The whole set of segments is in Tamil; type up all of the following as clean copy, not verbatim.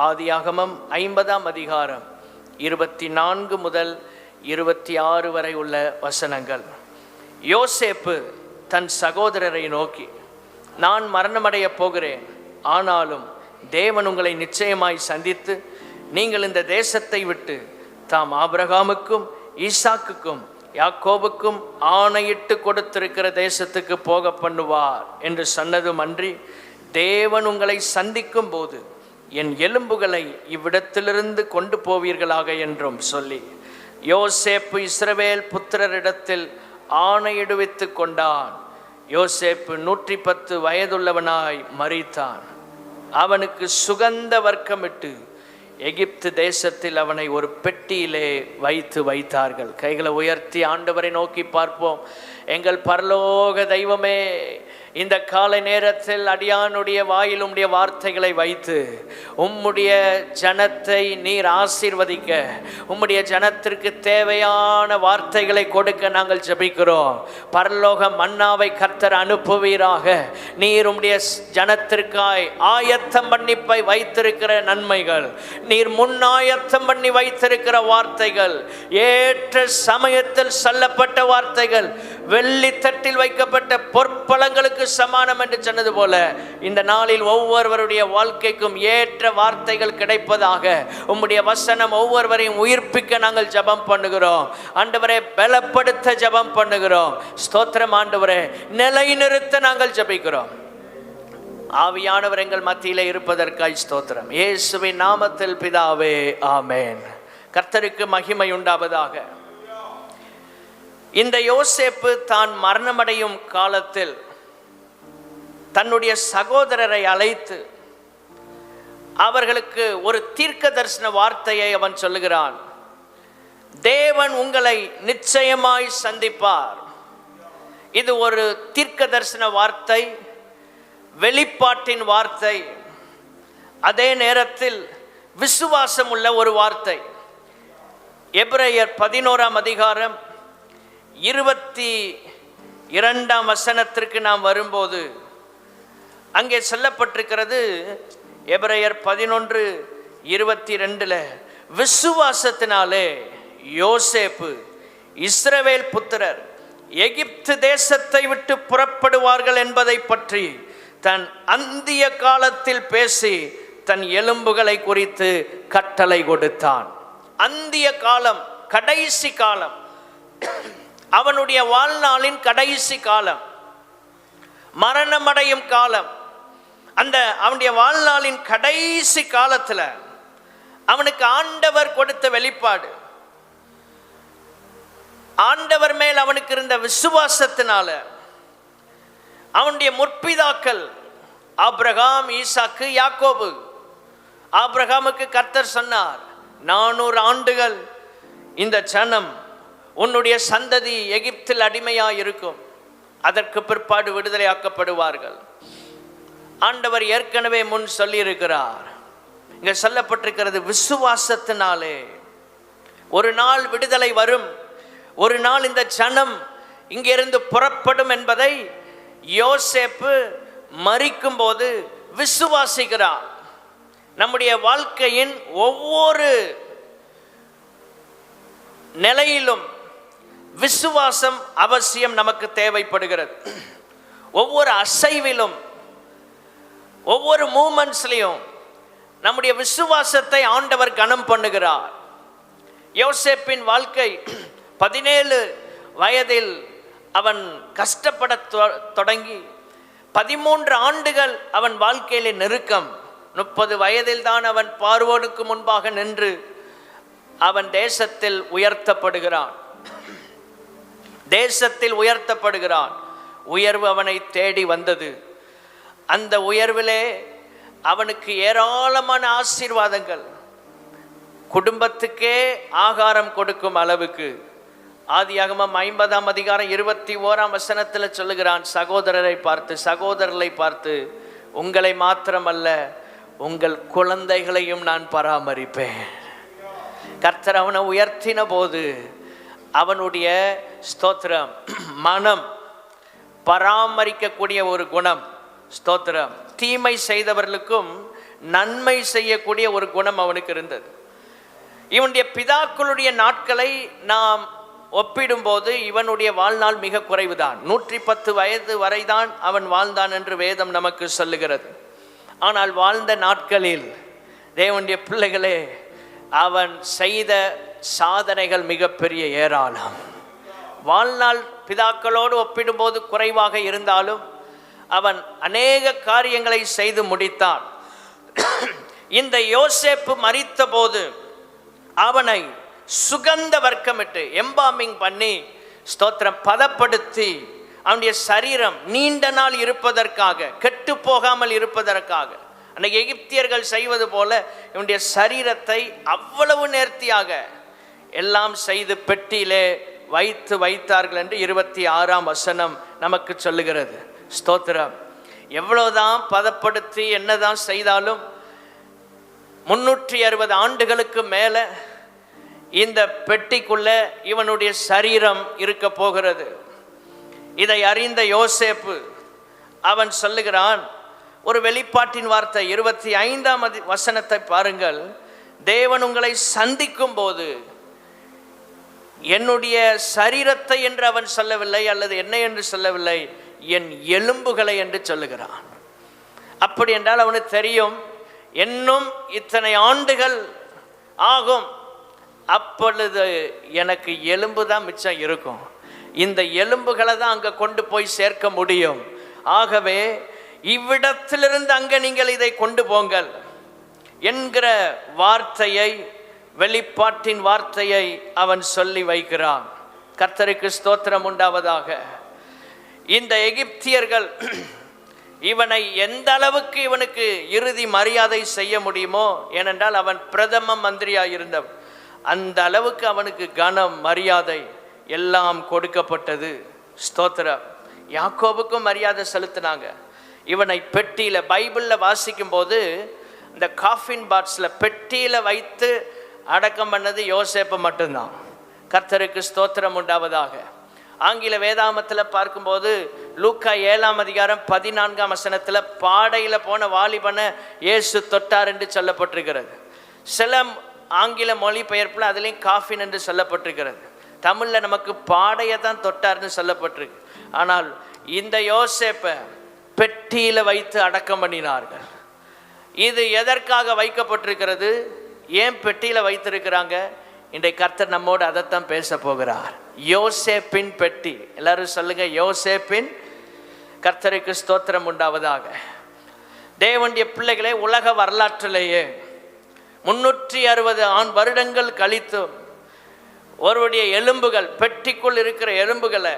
ஆதியாகமம் 50ஆம் அதிகாரம் 24 முதல் 26 வரை உள்ள வசனங்கள். யோசேப்பு தன் சகோதரரை நோக்கி, நான் மரணமடைய போகிறேன், ஆனாலும் தேவன் உங்களை நிச்சயமாய் சந்தித்து நீங்கள் இந்த தேசத்தை விட்டு தாம் ஆபிரகாமுக்கும் ஈசாக்குக்கும் யாக்கோபுக்கும் ஆணையிட்டு கொடுத்திருக்கிற தேசத்துக்கு போக பண்ணுவார் என்று சொன்னதும் அன்றி, தேவன் உங்களை சந்திக்கும் போது என் எலும்புகளை இவ்விடத்திலிருந்து கொண்டு போவீர்களாக என்றும் சொல்லி யோசேப்பு இஸ்ரவேல் புத்திரரிடத்தில் ஆணையிடுவித்து கொண்டான். யோசேப்பு 110 வயதுள்ளவனாய் மரித்தான். அவனுக்கு சுகந்த வர்க்கமிட்டு எகிப்து தேசத்தில் அவனை ஒரு பெட்டியிலே வைத்தார்கள். கைகளை உயர்த்தி ஆண்டவரை நோக்கி பார்ப்போம். எங்கள் பரலோக தெய்வமே, இந்த காலை நேரத்தில் அடியானுடைய வாயில் உம்முடைய வார்த்தைகளை வைத்து உம்முடைய ஜனத்தை நீர் ஆசீர்வதிக்க, உம்முடைய ஜனத்திற்கு தேவையான வார்த்தைகளை கொடுக்க நாங்கள் ஜெபிக்கிறோம். பரலோக மன்னாவை கர்த்தர் அனுப்புவீராக. நீர் உம்முடைய ஜனத்திற்காய் ஆயத்தம் பண்ணி வைத்திருக்கிற நன்மைகள், நீர் முன்னாயத்தம் பண்ணி வைத்திருக்கிற வார்த்தைகள், ஏற்ற சமயத்தில் சொல்லப்பட்ட வார்த்தைகள், வெள்ளி தட்டில் வைக்கப்பட்ட பொற்பழங்களுக்கு சமானம் என்று சொன்னது போல இந்த நாளில் ஒவ்வொருவருடைய வாழ்க்கைக்கும் ஏற்ற வார்த்தைகள் கிடைப்பதாக உம்முடைய வசனம் ஒவ்வொருவரையும் உயிர்ப்பிக்க நாங்கள் ஜெபம் பண்ணுகிறோம். ஆண்டவரே, பலப்படுத்த ஜெபம் பண்ணுகிறோம். ஸ்தோத்திரம் ஆண்டவரே, நிலைநிறுத்த நாங்கள் ஜெபிக்கிறோம். ஆவியானவர் எங்கள் மத்தியிலே இருப்பதற்காய் ஸ்தோத்திரம். இயேசுவின் நாமத்தில் பிதாவே, ஆமென். கர்த்தருக்கு மகிமை உண்டாவதாக. இந்த யோசேப்பு தான் மரணமடையும் காலத்தில் தன்னுடைய சகோதரரை அழைத்து அவர்களுக்கு ஒரு தீர்க்க தரிசன வார்த்தையை அவன் சொல்லுகிறான். தேவன் உங்களை நிச்சயமாய் சந்திப்பார். இது ஒரு தீர்க்க தரிசன வார்த்தை, வெளிப்பாட்டின் வார்த்தை, அதே நேரத்தில் விசுவாசம் உள்ள ஒரு வார்த்தை. எபிரேயர் 11ஆம் அதிகாரம் 22ஆம் வசனத்திற்கு நாம் வரும்போது அங்கே சொல்லப்பட்டிருக்கிறது. எபிரேயர் 11:22 விசுவாசத்தினாலே யோசேப்பு இஸ்ரவேல் புத்திரர் எகிப்து தேசத்தை விட்டு புறப்படுவார்கள் என்பதை பற்றி தன் அந்திய காலத்தில் பேசி தன் எலும்புகளை குறித்து கட்டளை கொடுத்தான். அந்திய காலம், கடைசி காலம், அவனுடைய வாழ்நாளின் கடைசி காலம், மரணமடையும் காலம். அந்த அவனுடைய வாழ்நாளின் கடைசி காலத்தில் அவனுக்கு ஆண்டவர் கொடுத்த வெளிப்பாடு, ஆண்டவர் மேல் அவனுக்கு இருந்த விசுவாசத்தினால அவனுடைய முற்பிதாக்கள் ஆபிரகாம், ஈசாக்கு, யாக்கோபு. ஆபிரகாமுக்கு கர்த்தர் சொன்னார், 400 ஆண்டுகள் இந்த ஜனம் உன்னுடைய சந்ததி எகிப்தில் அடிமையாக இருக்கும், அதற்கு பிற்பாடு விடுதலையாக்கப்படுவார்கள். ஆண்டவர் ஏற்கனவே முன் சொல்லியிருக்கிறார். இங்கே சொல்லப்பட்டிருக்கிறது, விசுவாசத்தினாலே ஒரு நாள் விடுதலை வரும், ஒரு நாள் இந்த ஜனம் இங்கிருந்து புறப்படும் என்பதை யோசேப்பு மரிக்கும் போது விசுவாசிக்கிறார். நம்முடைய வாழ்க்கையின் ஒவ்வொரு நிலையிலும் விசுவாசம் அவசியம் நமக்கு தேவைப்படுகிறது. ஒவ்வொரு அசைவிலும், ஒவ்வொரு மூமெண்ட்ஸ்லையும் நம்முடைய விசுவாசத்தை ஆண்டவர் கனம் பண்ணுகிறார். யோசேப்பின் வாழ்க்கை 17 வயதில் அவன் கஷ்டப்பட தொடங்கி 13 ஆண்டுகள் அவன் வாழ்க்கையிலே நெருக்கம். 30 வயதில் தான் அவன் பார்வோனுக்கு முன்பாக நின்று அவன் தேசத்தில் உயர்த்தப்படுகிறான். தேசத்தில் உயர்த்தப்படுகிறான். உயர்வு அவனை தேடி வந்தது. அந்த உயர்விலே அவனுக்கு ஏராளமான ஆசீர்வாதங்கள், குடும்பத்துக்கே ஆகாரம் கொடுக்கும் அளவுக்கு. ஆதியாகமம் 50ஆம் அதிகாரம் 21ஆம் வசனத்தில் சொல்லுகிறான், சகோதரரை பார்த்து உங்களை மாத்திரமல்ல உங்கள் குழந்தைகளையும் நான் பராமரிப்பேன். கர்த்தர் அவனை உயர்த்தின போது அவனுடைய ஸ்தோத்திரம், மனம் பராமரிக்கக்கூடிய ஒரு குணம். ஸ்தோத்திரம். தீமை செய்தவர்களுக்கும் நன்மை செய்யக்கூடிய ஒரு குணம் அவனுக்கு இருந்தது. இவனுடைய பிதாக்களுடைய நாட்களை நாம் ஒப்பிடும்போது இவனுடைய வாழ்நாள் மிக குறைவுதான். 110 வயது வரைதான் அவன் வாழ்ந்தான் என்று வேதம் நமக்கு சொல்லுகிறது. ஆனால் வாழ்ந்த நாட்களில் தேவனுடைய பிள்ளைகளே, அவன் செய்த சாதனைகள் மிகப்பெரிய ஏராளம். வாழ்நாள் பிதாக்களோடு ஒப்பிடும்போது குறைவாக இருந்தாலும் அவன் அநேக காரியங்களை செய்து முடித்தான். இந்த யோசேப்பு மரித்த போது அவனை சுகந்த வர்க்கமிட்டு எம்பாமிங் பண்ணி ஸ்தோத்திரம் பதப்படுத்தி அவனுடைய சரீரம் நீண்ட நாள் இருப்பதற்காக, கெட்டு போகாமல் இருப்பதற்காக, அன்னைக்கு எகிப்தியர்கள் செய்வது போல இவனுடைய சரீரத்தை அவ்வளவு நேர்த்தியாக எல்லாம் செய்து பெட்டியிலே வைத்தார்கள் என்று 26ஆம் வசனம் நமக்கு சொல்லுகிறது. ஸ்தோத்திரம். எவ்வளவுதான் பதப்படுத்தி என்னதான் செய்தாலும் 360 ஆண்டுகளுக்கு மேலே இந்த பெட்டிக்குள்ள இவனுடைய சரீரம் இருக்க போகிறது. இதை அறிந்த யோசேப்பு அவன் சொல்லுகிறான், ஒரு வெளிப்பாட்டின் வார்த்தை 25ஆம் வசனத்தை பாருங்கள். தேவன் உங்களை சந்திக்கும் போது என்னுடைய சரீரத்தை என்று அவன் சொல்லவில்லை, அல்லது என்ன என்று சொல்லவில்லை, என் எலும்புகளை என்று சொல்லுகிறான். அப்படி என்றால் அவனுக்கு தெரியும், இன்னும் இத்தனை ஆண்டுகள் ஆகும், அப்பொழுது எனக்கு எலும்பு தான் மிச்சம் இருக்கும், இந்த எலும்புகளை தான் அங்கே கொண்டு போய் சேர்க்க முடியும். ஆகவே இவ்விடத்திலிருந்து அங்கே நீங்கள் இதை கொண்டு போங்கள் என்கிற வார்த்தையை, வெளிப்பாட்டின் வார்த்தையை அவன் சொல்லி வைக்கிறான். கர்த்தருக்கு ஸ்தோத்திரம் உண்டாவதாக. இந்த எகிப்தியர்கள் இவனை எந்த அளவுக்கு இவனுக்கு இறுதி மரியாதை செய்ய முடியுமோ, ஏனென்றால் அவன் பிரதம மந்திரியாக இருந்தவன், அந்த அளவுக்கு அவனுக்கு கனம் மரியாதை எல்லாம் கொடுக்கப்பட்டது. ஸ்தோத்திரம். யாக்கோபுக்கும் மரியாதை செலுத்தினாங்க. இவனை பெட்டியில், பைபிளில் வாசிக்கும் போது இந்த காஃபின் பாக்ஸில் பெட்டியில் வைத்து அடக்கம் பண்ணது யோசேப்பு மட்டும்தான். கர்த்தருக்கு ஸ்தோத்திரம் உண்டாவதாக. ஆங்கில வேதாமத்தில் பார்க்கும்போது லூக்கா 7ஆம் அதிகாரம் 14ஆம் வசனத்தில் பாடையில் போன வாலிபனை இயேசு தொட்டார் என்று சொல்லப்பட்டிருக்கிறது. சில ஆங்கில மொழிபெயர்ப்பில் அதுலேயும் காஃபின் என்று சொல்லப்பட்டிருக்கிறது. தமிழில் நமக்கு பாடையை தான் தொட்டார்னு சொல்லப்பட்டிருக்கு. ஆனால் இந்த யோசேப்பை பெட்டியில் வைத்து அடக்கம் பண்ணினார்கள். இது எதற்காக வைக்கப்பட்டிருக்கிறது, ஏன் பெட்டியில் வைத்திருக்கிறாங்க? இன்றைக்கு கர்த்தர் நம்மோடு அதைத்தான் பேச போகிறார். யோசேப்பின் பெட்டி. எல்லாரும் சொல்லுங்க, யோசேப்பின். கர்த்தருக்கு ஸ்தோத்திரம் உண்டாவதாக. தேவனுடைய பிள்ளைகளே, உலக வரலாற்றிலேயே 360 வருடங்கள் கழித்து ஒருவருடைய எலும்புகள், பெட்டிக்குள் இருக்கிற எலும்புகளை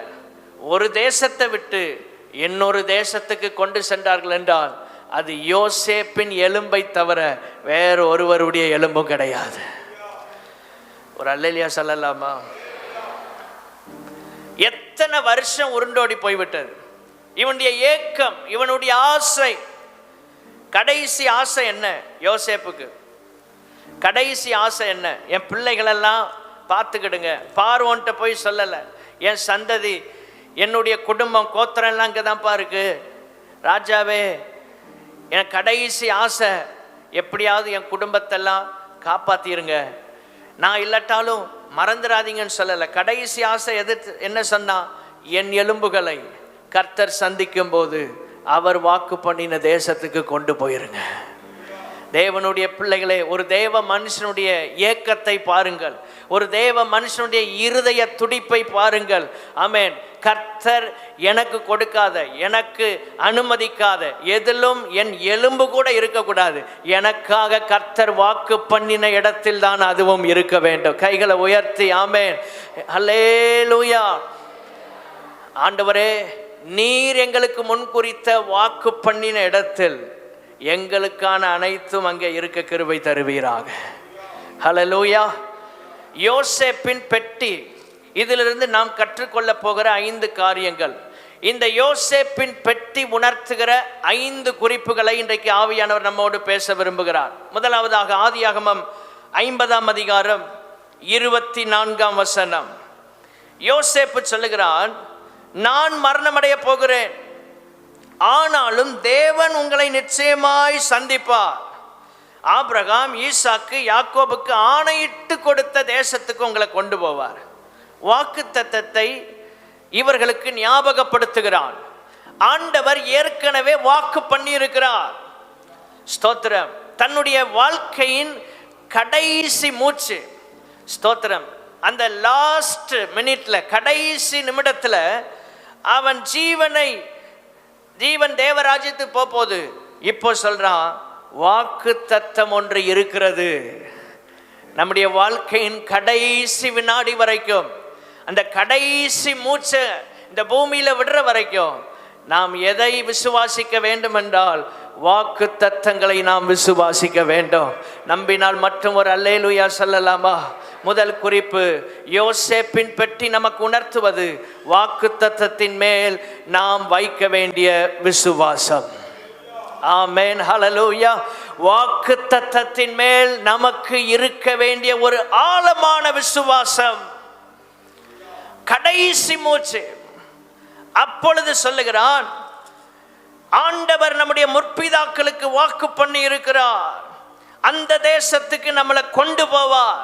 ஒரு தேசத்தை விட்டு இன்னொரு தேசத்துக்கு கொண்டு சென்றார்கள் என்றால் அது யோசேப்பின் எலும்பை தவிர வேறு ஒருவருடைய எலும்பும் கிடையாது. ஒரு அல்லேலியா சொல்லலாமா? எத்தனை வருஷம் உருண்டோடி போய்விட்டது. இவனுடைய ஏக்கம், இவனுடைய ஆசை, கடைசி ஆசை என்ன? யோசேப்புக்கு கடைசி ஆசை என்ன? என் பிள்ளைகளெல்லாம் பார்த்துக்கிடுங்க. பார்வோன்ட்ட போய் சொல்லலை, என் சந்ததி, என்னுடைய குடும்பம், கோத்திரம்லாம் இங்கே தான்ப்பா இருக்கு. ராஜாவே, என் கடைசி ஆசை எப்படியாவது என் குடும்பத்தெல்லாம் காப்பாற்றிருங்க, நான் இல்லாட்டாலும் மறந்துடாதீங்கன்னு சொல்லலை. கடைசி ஆசை என்ன சொன்னா? என் எலும்புகளை கர்த்தர் சந்திக்கும் போது அவர் வாக்கு பண்ணின தேசத்துக்கு கொண்டு போயிருங்க. தேவனுடைய பிள்ளைகளே, ஒரு தேவ மனுஷனுடைய ஏக்கத்தை பாருங்கள், ஒரு தேவ மனுஷனுடைய இருதய துடிப்பை பாருங்கள். ஆமென். கர்த்தர் எனக்கு கொடுக்காத, எனக்கு அனுமதிக்காத எதிலும் என் எலும்பு கூட இருக்கக்கூடாது. எனக்காக கர்த்தர் வாக்கு பண்ணின இடத்தில் தான் அதுவும் இருக்க வேண்டும். கைகளை உயர்த்தி ஆமென், அல்லேலூயா. ஆண்டவரே, நீர் எங்களுக்கு முன் குறித்த வாக்கு பண்ணின இடத்தில் எங்களுக்கான அனைத்தும் அங்கே இருக்க கிருபை தருவீராக. ஹல்லேலூயா. யோசேப்பின் பெட்டி. இதிலிருந்து நாம் கற்றுக்கொள்ள போகிற 5 காரியங்கள். இந்த யோசேப்பின் பெட்டி உணர்த்துகிற 5 குறிப்புகளை இன்றைக்கு ஆவியானவர் நம்மோடு பேச விரும்புகிறார். முதலாவதாக ஆதியாகமம் 50ஆம் அதிகாரம் 24ஆம் வசனம். யோசேப்பு சொல்லுகிறான், நான் மரணமடைய போகிறேன், ஆனாலும் தேவன் உங்களை நிச்சயமாய் சந்திப்பார். ஆபிரகாம், ஈசாக்கு, யாக்கோபுக்கு ஆணையிட்டு கொடுத்த தேசத்துக்கு உங்களை கொண்டு போவார். வாக்குத்தத்தத்தை இவர்களுக்கு ஞாபகப்படுத்துகிறான். ஆண்டவர் ஏற்கனவே வாக்கு பண்ணி இருக்கிறார். ஸ்தோத்திரம். தன்னுடைய வாழ்க்கையின் கடைசி மூச்சு, ஸ்தோத்திரம், அந்த லாஸ்ட் மினிட்ல, கடைசி நிமிடத்துல அவன் ஜீவன் தேவராஜ்யத்துக்கு போகுது. இப்போ சொல்றான், வாக்கு தத்தம் ஒன்று இருக்கிறது. நம்முடைய வாழ்க்கையின் கடைசி வினாடி வரைக்கும், அந்த கடைசி மூச்சை இந்த பூமியில விடுற வரைக்கும் நாம் எதை விசுவாசிக்க வேண்டும் என்றால் வாக்கு தத்தங்களை நாம் விசுவாசிக்க வேண்டும். நம்பினால் மற்றும் ஒரு அல்லேலூயா சொல்லலாமா? முதல் குறிப்பு, யோசேப்பின் பெட்டி நமக்கு உணர்த்துவது வாக்கு தத்தத்தின் மேல் நாம் வைக்க வேண்டிய விசுவாசம். ஆமென், ஹல்லேலூயா. வாக்கு தத்தத்தின் மேல் நமக்கு இருக்க வேண்டிய ஒரு ஆழமான விசுவாசம். கடைசி மூச்சு. அப்பொழுது சொல்லுகிறான், ஆண்டவர் நம்முடைய முற்பிதாக்களுக்கு வாக்கு பண்ணி இருக்கிறார், அந்த தேசத்துக்கு நம்மளை கொண்டு போவார்.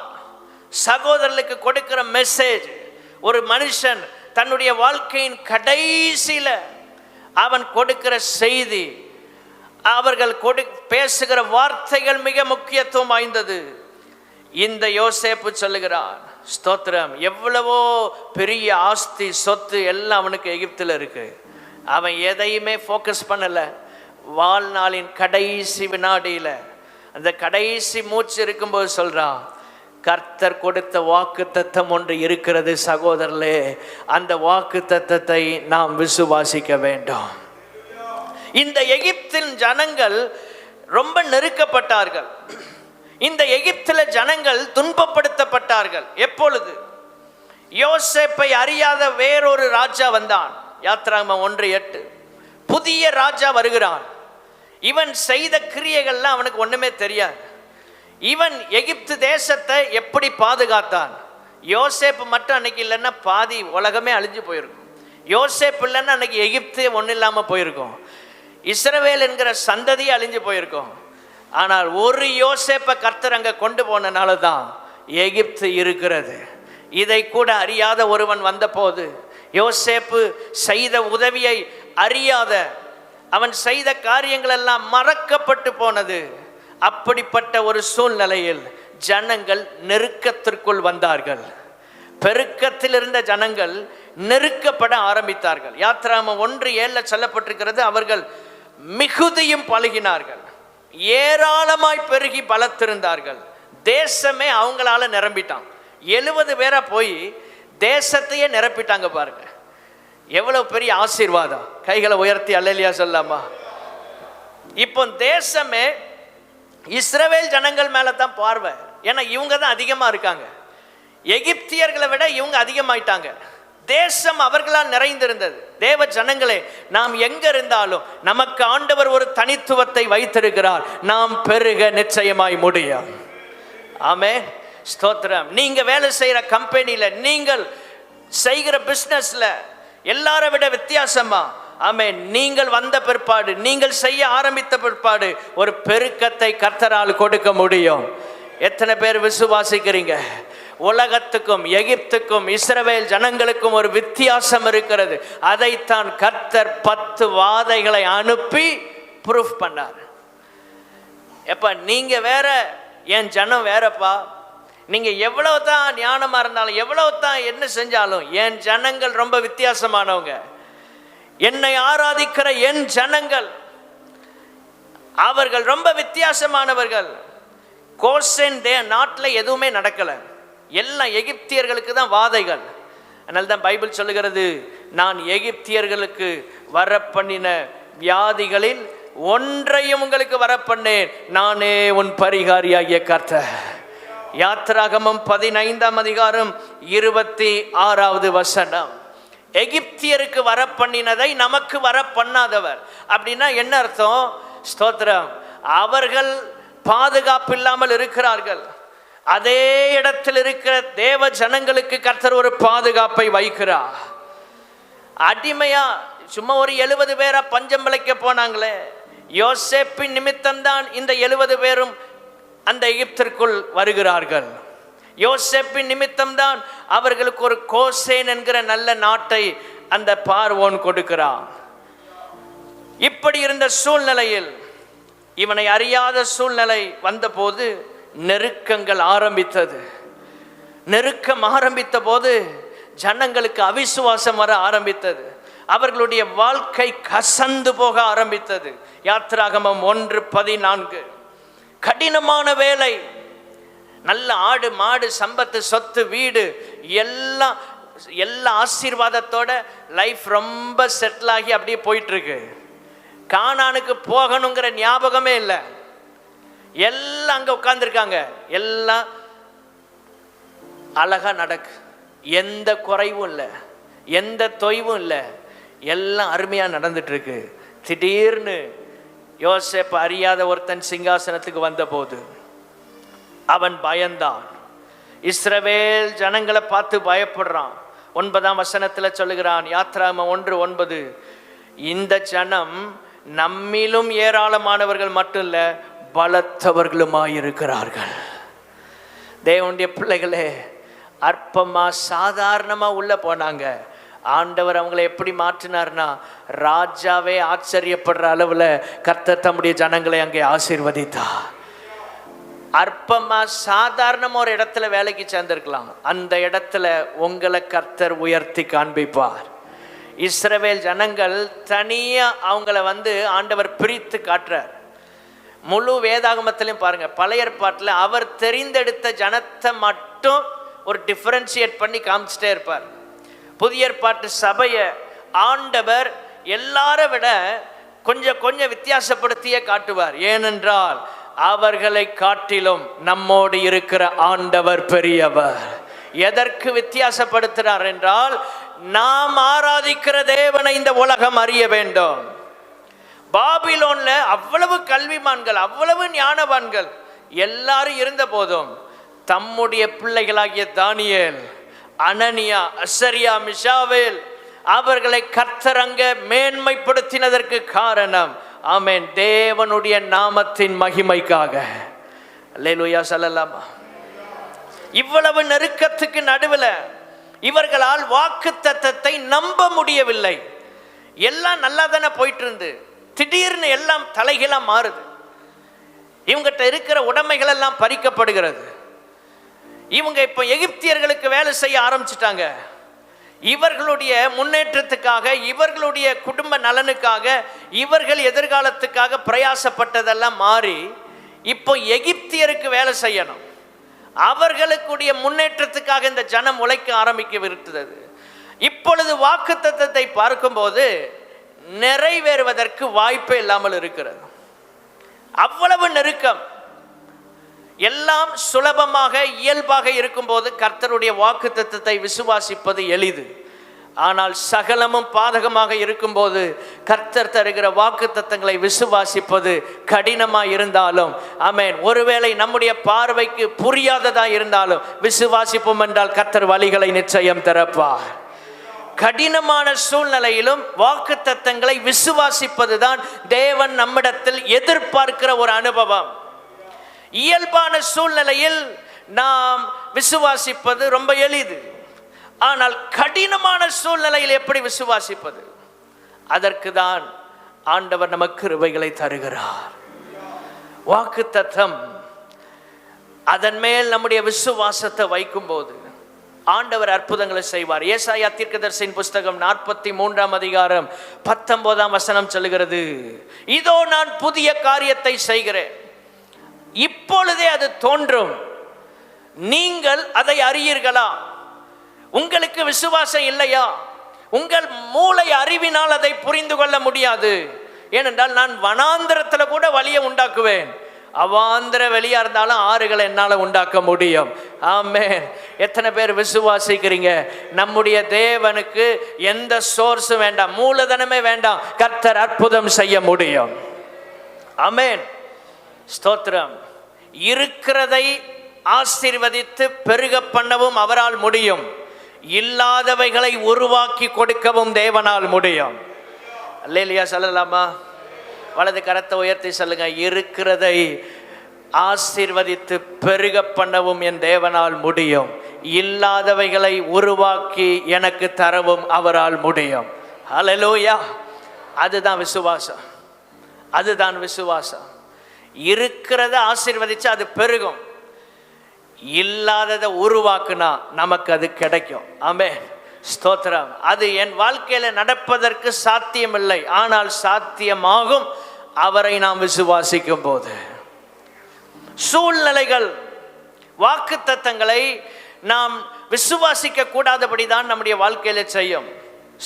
சகோதரர்களுக்கு கொடுக்கிற மெசேஜ், ஒரு மனுஷன் தன்னுடைய வாழ்க்கையின் கடைசியில அவன் கொடுக்கிற செய்தி, அவர்கள் பேசுகிற வார்த்தைகள் மிக முக்கியத்துவம் வாய்ந்தது. இந்த யோசேப்பு சொல்லுகிறான், ஸ்தோத்திரம், எவ்வளவோ பெரிய ஆஸ்தி சொத்து எல்லாம் அவனுக்கு எகிப்தில் இருக்கு. அவன் எதையுமே ஃபோக்கஸ் பண்ணல. வாழ்நாளின் கடைசி வினாடியில, அந்த கடைசி மூச்சு இருக்கும்போது சொல்றான், கர்த்தர் கொடுத்த வாக்கு தத்தம் ஒன்று இருக்கிறது சகோதரர்களே, அந்த வாக்கு தத்தத்தை நாம் விசுவாசிக்க வேண்டும். இந்த எகிப்தின் ஜனங்கள் ரொம்ப நெருக்கப்பட்டார்கள். இந்த எகிப்தில ஜனங்கள் துன்பப்படுத்தப்பட்டார்கள். எப்பொழுது? யோசேப்பை அறியாத வேறொரு ராஜா வந்தான். யாத்ராகமம் 1:8. புதிய ராஜா வருகிறான். இவன் செய்த கிரியைகள்லாம் அவனுக்கு ஒண்ணுமே தெரியாது. இவன் எகிப்து தேசத்தை எப்படி பாதுகாத்தான்? யோசேப்பு மட்டும் அன்னைக்கு இல்லைன்னா பாதி உலகமே அழிஞ்சு போயிருக்கும். யோசேப்பு இல்லைன்னா அன்னைக்கு எகிப்து ஒன்றும் இல்லாமல் போயிருக்கும். இஸ்ரவேல் என்கிற சந்ததியே அழிஞ்சு போயிருக்கும். ஆனால் ஒரு யோசேப்பை கர்த்தர் அங்கே கொண்டு போனனால தான் எகிப்து இருக்கிறது. இதை கூட அறியாத ஒருவன் வந்தபோது, யோசேப்பு செய்த உதவியை அறியாத, அவன் செய்த காரியங்கள் எல்லாம் மறக்கப்பட்டு போனது. அப்படிப்பட்ட ஒரு சூழ்நிலையில் ஜனங்கள் நெருக்கத்திற்குள் வந்தார்கள். பெருக்கத்தில் இருந்த ஜனங்கள் நெருக்கப்பட ஆரம்பித்தார்கள். யாத்ராகமம் 1:7 சொல்லப்பட்டிருக்கிறது, அவர்கள் மிகுதியும் பழகினார்கள், ஏராளமாய் பெருகி பலத்திருந்தார்கள். தேசமே அவங்களால நிரம்பிட்டான். 70 பேரை போய் தேசத்தையே நிரப்பிட்டாங்க. பாருங்க எவ்வளவு பெரிய ஆசீர்வாதம். கைகளை உயர்த்தி அல்லேலூயா சொல்லாமா? இப்போ தேசமே இஸ்ரவேல் ஜனங்கள் மேல தான் பார்வை. ஏன்னா இவங்க தான் அதிகமா இருக்காங்க. எகிப்தியர்களை விட இவங்க அதிகமாயிட்டாங்க. தேசம் அவர்களால் நிறைந்திருந்தது. தேவ ஜனங்களே, நாம் எங்க இருந்தாலும் நமக்கு ஆண்டவர் ஒரு தனித்துவத்தை வைத்திருக்கிறார். நாம் பெருக நிச்சயமாய் முடியும். ஆமென், ஸ்தோத்திரம். நீங்க வேலை செய்யற கம்பெனியில, நீங்கள் செய்கிற பிசினஸ்ல எல்லாரை விட வித்தியாசமா, ஆமென், நீங்கள் வந்த பிற்பாடு, நீங்கள் செய்ய ஆரம்பித்த பிற்பாடு ஒரு பெருக்கத்தை கர்த்தரால் கொடுக்க முடியும். எத்தனை பேர் விசுவாசிக்கிறீங்க? உலகத்துக்கும் எகிப்துக்கும் இஸ்ரவேல் ஜனங்களுக்கும் ஒரு வித்தியாசம் இருக்கிறது. அதைத்தான் கர்த்தர் 10 வாதைகளை அனுப்பி ப்ரூஃப் பண்ணார். எப்ப நீங்க வேற, என் ஜனம் வேறப்பா. நீங்க எவ்வளவு தான் ஞானமா இருந்தாலும், எவ்வளவு தான் என்ன செஞ்சாலும், என் ஜனங்கள் ரொம்ப வித்தியாசமானவங்க. என்னை ஆராதிக்கிற என் ஜனங்கள் அவர்கள் ரொம்ப வித்தியாசமானவர்கள். கோசேன் நாட்டில் எதுவுமே நடக்கல, எல்லாம் எகிப்தியர்களுக்கு தான் வாதைகள். அதனால தான் பைபிள் சொல்லுகிறது, நான் எகிப்தியர்களுக்கு வரப்பண்ணின வியாதிகளில் ஒன்றையும் உங்களுக்கு வரப்பண்ணேன், நானே உன் பரிகாரியாகிய கர்த்தர். யாத்ராகமம் 15:26 எகிப்தியருக்கு வரப்பண்ணினதை நமக்கு வரப்பண்ணாதவர். அப்படின்னா என்ன அர்த்தம்? ஸ்தோத்திரம், அவர்கள் பாதுகாப்பு இல்லாமல் இருக்கிறார்கள். அதே இடத்தில் இருக்கிற தேவ ஜனங்களுக்கு கர்த்தர் ஒரு பாதுகாப்பை வைக்கிறார். அடிமையா சும்மா ஒரு 70 பேரா பஞ்சம் பிழைக்க போனாங்களே, யோசேப்பின் நிமித்தம்தான் இந்த 70 பேரும் அந்த எகிப்திற்குள் வருகிறார்கள். யோசேப்பின் நிமித்தம்தான் அவர்களுக்கு ஒரு கோசேன் என்கிற நல்ல நாட்டை அந்த பார்வோன் கொடுக்கிறான். இப்படி இருந்த சூழ்நிலையில், இவனை அறியாத சூழ்நிலை வந்தபோது நெருக்கங்கள் ஆரம்பித்தது. நெருக்கம் ஆரம்பித்த போது ஜனங்களுக்கு அவிசுவாசம் வர ஆரம்பித்தது. அவர்களுடைய வாழ்க்கை கசந்து போக ஆரம்பித்தது. யாத்திராகமம் 1:14. கடினமான வேலை, நல்ல ஆடு மாடு சம்பத்து சொத்து வீடு எல்லா ஆசீர்வாதத்தோட லைஃப் ரொம்ப செட்டில் ஆகி அப்படியே போயிட்டு இருக்கு. கானானுக்கு போகணுங்கிற ஞாபகமே இல்லை. எல்லாம் அங்க உட்கார்ந்துருக்காங்க. எல்லாம் அழகா நடக்கு, எந்த குறைவும் இல்லை, எந்த தொய்வும் இல்லை, எல்லாம் அருமையா நடந்துட்டு இருக்கு. திடீர்னு யோசேப்பு அறியாத ஒருத்தன் சிங்காசனத்துக்கு வந்த போது அவன் பயந்தான். இஸ்ரவேல் ஜனங்களை பார்த்து பயப்படுறான். 9ஆம் வசனத்தில் சொல்லுகிறான், யாத்திராகமம் 1:9, இந்த ஜனம் நம்மிலும் ஏராளமானவர்கள் மட்டும் இல்ல, பலத்தவர்களுமாயிருக்கிறார்கள். தேவனுடைய பிள்ளைகளே, அற்பமா சாதாரணமா உள்ள போனாங்க. ஆண்டவர் அவங்களை எப்படி மாற்றினார்னா, ராஜாவே ஆச்சரியப்படுற அளவுல கர்த்தர் தம்முடைய ஜனங்களை அங்கே ஆசீர்வதித்தார். அற்பமா சாதாரணமா ஒரு இடத்துல வேலைக்கு சேர்ந்திருக்கலாம், அந்த இடத்துல உங்களை கர்த்தர் உயர்த்தி காண்பிப்பார். இஸ்ரவேல் ஜனங்கள் தனியா அவங்கள ஆண்டவர் பிரித்து காட்டுறார். முழு வேதாகமத்திலையும் பாருங்க, பழைய ஏற்பாட்டில் அவர் தெரிந்தெடுத்த ஜனத்தை மட்டும் ஒரு டிஃபரன்ஷியேட் பண்ணி காமிச்சிட்டே இருப்பார். புதிய ஏற்பாட்டு சபையை ஆண்டவர் எல்லாரை விட கொஞ்சம் வித்தியாசப்படுத்தியே காட்டுவார். ஏனென்றால் அவர்களை காட்டிலும் நம்மோடு இருக்கிற ஆண்டவர் பெரியவர். எதற்கு வித்தியாசப்படுத்துகிறார் என்றால், நாம் ஆராதிக்கிற தேவனை இந்த உலகம் அறிய வேண்டும். பாபிலோன்ல அவ்வளவு கல்விமான்கள், அவ்வளவு ஞானவான்கள் எல்லாரும் இருந்த போதும் தம்முடைய பிள்ளைகளாகிய தானியேல், அனனியா, அசரியா, மிஷாவேல் அவர்களை கர்த்தர் அங்க மேன்மைப்படுத்தினதற்கு காரணம், ஆமென், தேவனுடைய நாமத்தின் மகிமைக்காக. அல்லேலூயா சொல்லலாமா? இவ்வளவு நெருக்கத்துக்கு நடுவில் இவர்களால் வாக்குத்தத்தத்தை நம்ப முடியவில்லை. எல்லாம் நல்லா தானே போயிட்டு இருந்து, திடீர்னு எல்லாம் தலைகீழா மாறுது. இவங்கிட்ட இருக்கிற உடைமைகள் எல்லாம் பறிக்கப்படுகிறது. இவங்க இப்ப எகிப்தியர்களுக்கு வேலை செய்ய ஆரம்பிச்சிட்டாங்க. இவர்களுடைய முன்னேற்றத்துக்காக, இவர்களுடைய குடும்ப நலனுக்காக, இவர்கள் எதிர்காலத்துக்காக பிரயாசப்பட்டதெல்லாம் மாறி இப்போ எகிப்தியருக்கு வேலை செய்யணும். அவர்களுக்குடைய முன்னேற்றத்துக்காக இந்த ஜனம் உழைக்க ஆரம்பிக்க விருத்தது. இப்பொழுது வாக்குத்தத்தத்தை பார்க்கும்போது நிறைவேறுவதற்கு வாய்ப்பே இல்லாமல் இருக்கிறது. அவ்வளவு நெருக்கம். எல்லாம் சுலபமாக இயல்பாக இருக்கும்போது கர்த்தருடைய வாக்குத்தத்தத்தை விசுவாசிப்பது எளிது. ஆனால் சகலமும் பாதகமாக இருக்கும்போது கர்த்தர் தருகிற வாக்குத்தத்தங்களை விசுவாசிப்பது கடினமாக இருந்தாலும், ஆமென், ஒருவேளை நம்முடைய பார்வைக்கு புரியாததா இருந்தாலும் விசுவாசிப்போம் என்றால் கர்த்தர் வழிகளை நிச்சயம் திறப்பார். கடினமான சூழ்நிலையிலும் வாக்குத்தத்தங்களை விசுவாசிப்பதுதான் தேவன் நம்மிடத்தில் எதிர்பார்க்கிற ஒரு அனுபவம். இயல்பான சூழ்நிலையில் நாம் விசுவாசிப்பது ரொம்ப எளிது. ஆனால் கடினமான சூழ்நிலையில் எப்படி விசுவாசிப்பது? அதற்கு தான் ஆண்டவர் நமக்கு கிருபைகளை தருகிறார். வாக்குத்தத்தம், அதன் மேல் நம்முடைய விசுவாசத்தை வைக்கும் போது ஆண்டவர் அற்புதங்களை செய்வார். ஏசாயா தீர்க்கதரிசியின் புஸ்தகம் 43ஆம் அதிகாரம் 19ஆம் வசனம் சொல்லுகிறது, இதோ நான் புதிய காரியத்தை செய்கிறேன், இப்பொழுதே அது தோன்றும், நீங்கள் அதை அறியீர்களா? உங்களுக்கு விசுவாசம் இல்லையா? உங்கள் மூளை அறிவினால் அதை புரிந்து கொள்ள முடியாது. ஏனென்றால் நான் வனாந்திரத்தில் கூட வழியை உண்டாக்குவேன், அவாந்திர வெளியா இருந்தாலும் ஆறுகளை என்னால் உண்டாக்க முடியும். ஆமென். எத்தனை பேர் விசுவாசிக்கிறீங்க? நம்முடைய தேவனுக்கு எந்த சோர்ஸும் வேண்டாம், மூலதனமே வேண்டாம், கர்த்தர் அற்புதம் செய்ய முடியும். ஆமென், ஸ்தோத்திரம். இருக்கிறதை ஆசீர்வதித்து பெருக பண்ணவும் அவரால் முடியும், இல்லாதவைகளை உருவாக்கி கொடுக்கவும் தேவனால் முடியும். அல்லேலூயா சொல்லலாமா? வலது கரத்தை உயர்த்தி சொல்லுங்க, இருக்கிறதை ஆசீர்வதித்து பெருக பண்ணவும் என் தேவனால் முடியும். இல்லாதவைகளை உருவாக்கி எனக்கு தரவும் அவரால் முடியும். ஹல்லேலூயா. அதுதான் விசுவாசம். அதுதான் விசுவாசம். இருக்கிறத ஆசீர்வதிச்சு அது பெருகும். இல்லாததை உருவாக்குனா நமக்கு அது கிடைக்கும். ஆமென், ஸ்தோத்திரம். அது என் வாழ்க்கையில நடப்பதற்கு சாத்தியமில்லை, ஆனால் சாத்தியமாகும் அவரை நாம் விசுவாசிக்கும் போது. சூழ்நிலைகள் வாக்குத்தத்தங்களை நாம் விசுவாசிக்க கூடாதபடிதான் நம்முடைய வாழ்க்கையில செய்யும்.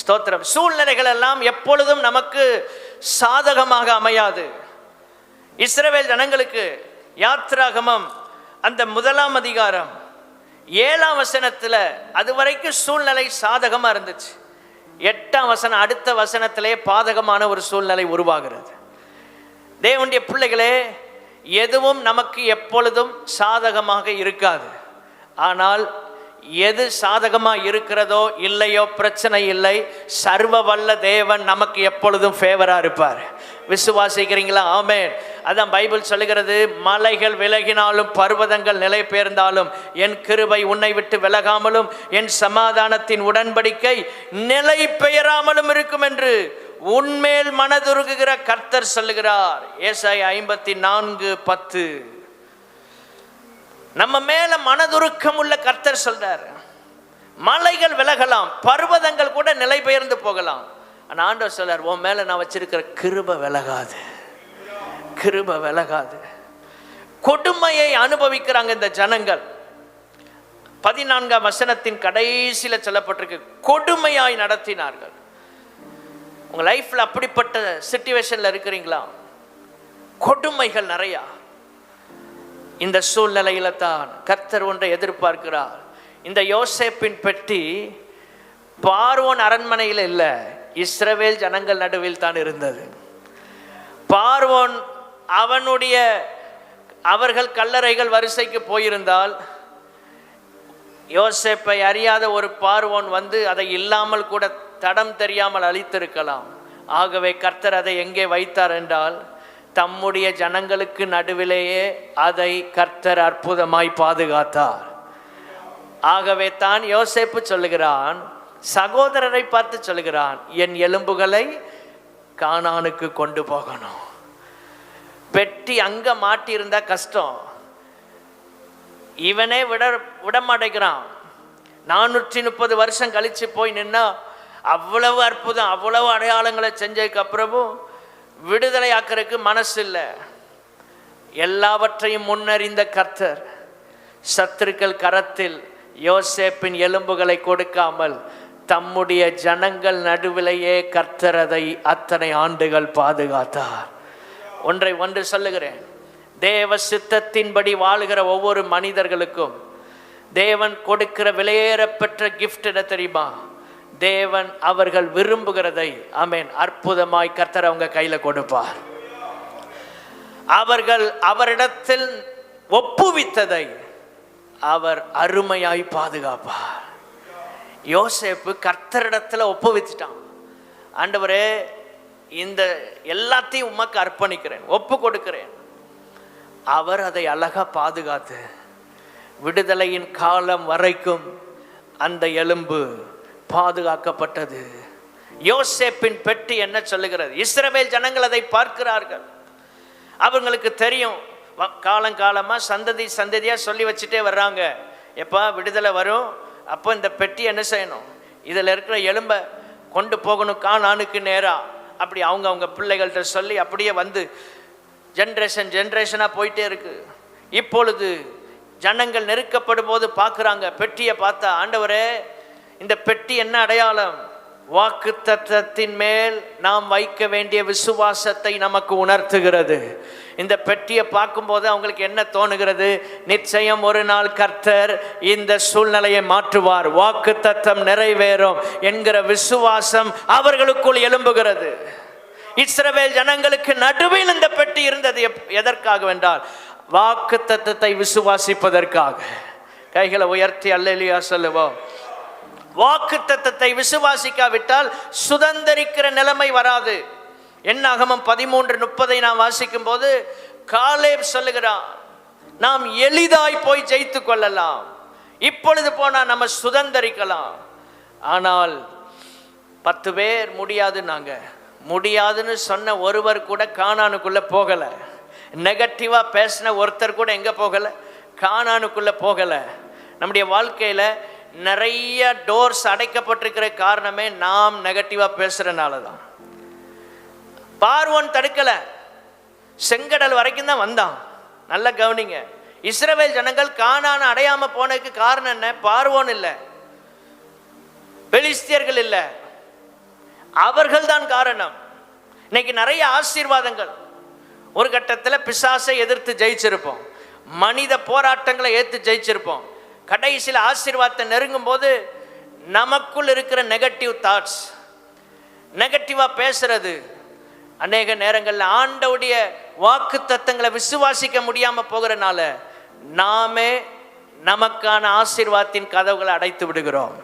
ஸ்தோத்திரம். சூழ்நிலைகள் எல்லாம் எப்பொழுதும் நமக்கு சாதகமாக அமையாது. இஸ்ரவேல் ஜனங்களுக்கு யாத்ராகமம் அந்த 1ஆம் அதிகாரம் 7ஆம் வசனத்துல அதுவரைக்கும் சூழ்நிலை சாதகமா இருந்துச்சு. 8ஆம் வசனம் அடுத்த வசனத்திலே பாதகமான ஒரு சூழ்நிலை உருவாகிறது. தேவனுடைய பிள்ளைகளே, எதுவும் நமக்கு எப்பொழுதும் சாதகமாக இருக்காது. ஆனால் எது சாதகமாக இருக்கிறதோ இல்லையோ பிரச்சனை இல்லை. சர்வ வல்ல தேவன் நமக்கு எப்பொழுதும் ஃபேவராக இருப்பார். விசுவாசிக்கிறீங்களா? ஆமென். அதான் பைபிள் சொல்லுகிறது, மலைகள் விலகினாலும் பர்வதங்கள் நிலை பெயர்ந்தாலும் என் கிருபை உன்னை விட்டு விலகாமலும் என் சமாதானத்தின் உடன்படிக்கை நிலை பெயராமலும் இருக்கும் என்று உன்மேல் மனதுருகுகிற கர்த்தர் சொல்லுகிறார். ஏசாயா 54:10. நம்ம மேல மனதுருக்கம் உள்ள கர்த்தர் சொல்றார். மலைகள் விலகலாம், பர்வதங்கள் கூட நிலை பெயர்ந்து போகலாம். ஆனா ஆண்டவர் சொல்றார், உன் மேல நான் வச்சிருக்கிற கிருபை விலகாது, கிருபை விலகாது. கொடுமையை அனுபவிக்கிறாங்க இந்த ஜனங்கள். 14ஆம் வசனத்தின் கடைசியில சொல்லப்பட்டிருக்கு, கொடுமையாய் நடத்தினார்கள். உங்க லைஃப்ல அப்படிப்பட்ட சிச்சுவேஷன்ல இருக்கிறீங்களா? கொடுமைகள் நிறையா. இந்த சூழ்நிலையில தான் கர்த்தர் ஒன்றை எதிர்பார்க்கிறார். இந்த யோசேப்பின் பெட்டி பார்வோன் அரண்மனையில் இல்லை, இஸ்ரவேல் ஜனங்கள் நடுவில் தான் இருந்தது. பார்வோன் அவர்கள் கல்லறைகள் வரிசைக்கு போயிருந்தால் யோசேப்பை அறியாத ஒரு பார்வோன் வந்து அதை இல்லாமல் கூட தடம் தெரியாமல் அழித்திருக்கலாம். ஆகவே கர்த்தர் அதை எங்கே வைத்தார் என்றால் தம்முடைய ஜனங்களுக்கு நடுவிலேயே அதை கர்த்தர் அற்புதமாய் பாதுகாத்தார். ஆகவே தான் யோசேப்பு சொல்லுகிறான், சகோதரரை பார்த்து சொல்லுகிறான், என் எலும்புகளை கானானுக்கு கொண்டு போகணும். பெட்டி அங்க மாட்டி இருந்தா கஷ்டம், இவனே விடமாட்டேங்கிறான். 430 வருஷம் கழிச்சு போய் நின்னா அவ்வளவு அற்புதம், அவ்வளவு அடையாளங்களை செஞ்சதுக்கு அப்புறமும் விடுதலை ஆக்கிறதுக்கு மனசு இல்லை. எல்லாவற்றையும் முன்னறிந்த கர்த்தர் சத்துருக்கள் கரத்தில் யோசேப்பின் எலும்புகளை கொடுக்காமல் தம்முடைய ஜனங்கள் நடுவிலேயே கர்த்தர் அதை அத்தனை ஆண்டுகள் பாதுகாத்தார். ஒன்று சொல்லுகிறேன், தேவ சித்தத்தின்படி வாழுகிற ஒவ்வொரு மனிதர்களுக்கும் தேவன் கொடுக்கிற விலையேறப்பெற்ற கிஃப்ட் என்ன தெரியுமா? தேவன் அவர்கள் விரும்புகிறதை, ஆமென், அற்புதமாய் கர்த்தர் அவங்க கையில கொடுப்பார். அவர்கள் அவரிடத்தில் ஒப்புவித்ததை அவர் அருமையாய் பாதுகாப்பார். யோசேப்பு கர்த்தரிடத்துல ஒப்புவித்துட்டான். ஆண்டவரே, இந்த எல்லாத்தையும் உமக்கு அர்ப்பணிக்கிறேன், ஒப்பு கொடுக்கிறேன். அவர் அதை அழகா பாதுகாத்து விடுதலையின் காலம் வரைக்கும் அந்த எலும்பு பாதுகாக்கப்பட்டது. யோசேப்பின் பெட்டி என்ன சொல்லுகிறது? இஸ்ரவேல் ஜனங்கள் அதை பார்க்கிறார்கள். அவங்களுக்கு தெரியும், காலங்காலமா சந்ததி சந்ததியா சொல்லி வச்சுட்டே வர்றாங்க, எப்பா விடுதலை வரும், அப்போ இந்த பெட்டி என்ன செய்யணும், இதில் இருக்கிற எலும்பை கொண்டு போகணும் கானானுக்கு நேரா. அப்படி அவங்க பிள்ளைகள்கிட்ட சொல்லி அப்படியே வந்து ஜென்ரேஷனாக போயிட்டே இருக்கு. இப்பொழுது ஜனங்கள் நெருக்கப்படும் போது பார்க்குறாங்க, பெட்டியை பார்த்தா, ஆண்டவரே இந்த பெட்டி என்ன அடையாளம்? வாக்குத்தத்தத்தின் மேல் நாம் வைக்க வேண்டிய விசுவாசத்தை நமக்கு உணர்த்துகிறது. இந்த பெட்டியை பார்க்கும்போது அவங்களுக்கு என்ன தோணுகிறது? நிச்சயம் ஒரு நாள் கர்த்தர் இந்த சூழ்நிலையை மாற்றுவார், வாக்குத்தத்தம் நிறைவேறும் என்கிற விசுவாசம் அவர்களுக்குள் எழும்புகிறது. இஸ்ரவேல் ஜனங்களுக்கு நடுவில் இந்த பெட்டி இருந்தது. எதற்காக என்றால் வாக்குத்தத்தத்தை விசுவாசிப்பதற்காக. கைகளை உயர்த்தி அல்லேலூயா சொல்லுவோம். வாக்குத்தத்தத்தை விசுவாசிக்காவிட்டால் சுதந்திரிக்கிற நிலைமை வராது. என்னாகமம் 13:30 நாம் வாசிக்கும் போது காலேப் சொல்லுகிறான், நாம் எளிதாய் போய் ஜெயித்து கொள்ளலாம். இப்பொழுது போனா நம்ம சுதந்தரிக்கலாம். ஆனால் 10 பேர் முடியாதுன்னு சொன்ன ஒருவர் கூட கானானுக்குள்ள போகல. நெகட்டிவா பேசின ஒருத்தர் கூட எங்க போகல? கானானுக்குள்ள போகல. நம்முடைய வாழ்க்கையில நிறைய டோர்ஸ் அடைக்கப்பட்டிருக்கிற காரணமே நாம் நெகட்டிவா பேசுறதுனால தான். பார்வோன் தடுக்கல, செங்கடல் வரைக்கும் தான் வந்தான். நல்லா கவனிங்க, இஸ்ரவேல் ஜனங்கள் கானானை அடையாம போனதுக்கு காரணம் என்ன? பார்வோன் இல்லை, பெலிஸ்தியர்கள் இல்லை, அவர்கள் தான் காரணம். இன்னைக்கு நிறைய ஆசீர்வாதங்கள், ஒரு கட்டத்தில் பிசாசை எதிர்த்து ஜெயிச்சிருப்போம், மனித போராட்டங்களை ஏற்று ஜெயிச்சிருப்போம். கடைசியில் ஆசீர்வாதத்தை நெருங்கும் போது நமக்குள் இருக்கிற நெகட்டிவ் தாட்ஸ், நெகட்டிவா பேசுறது, அநேக நேரங்களில் ஆண்டவுடைய வாக்கு தத்தங்களை விசுவாசிக்க முடியாம போகிறனால நாமே நமக்கான ஆசீர்வாதத்தின் கதவுகளை அடைத்து விடுகிறோம்.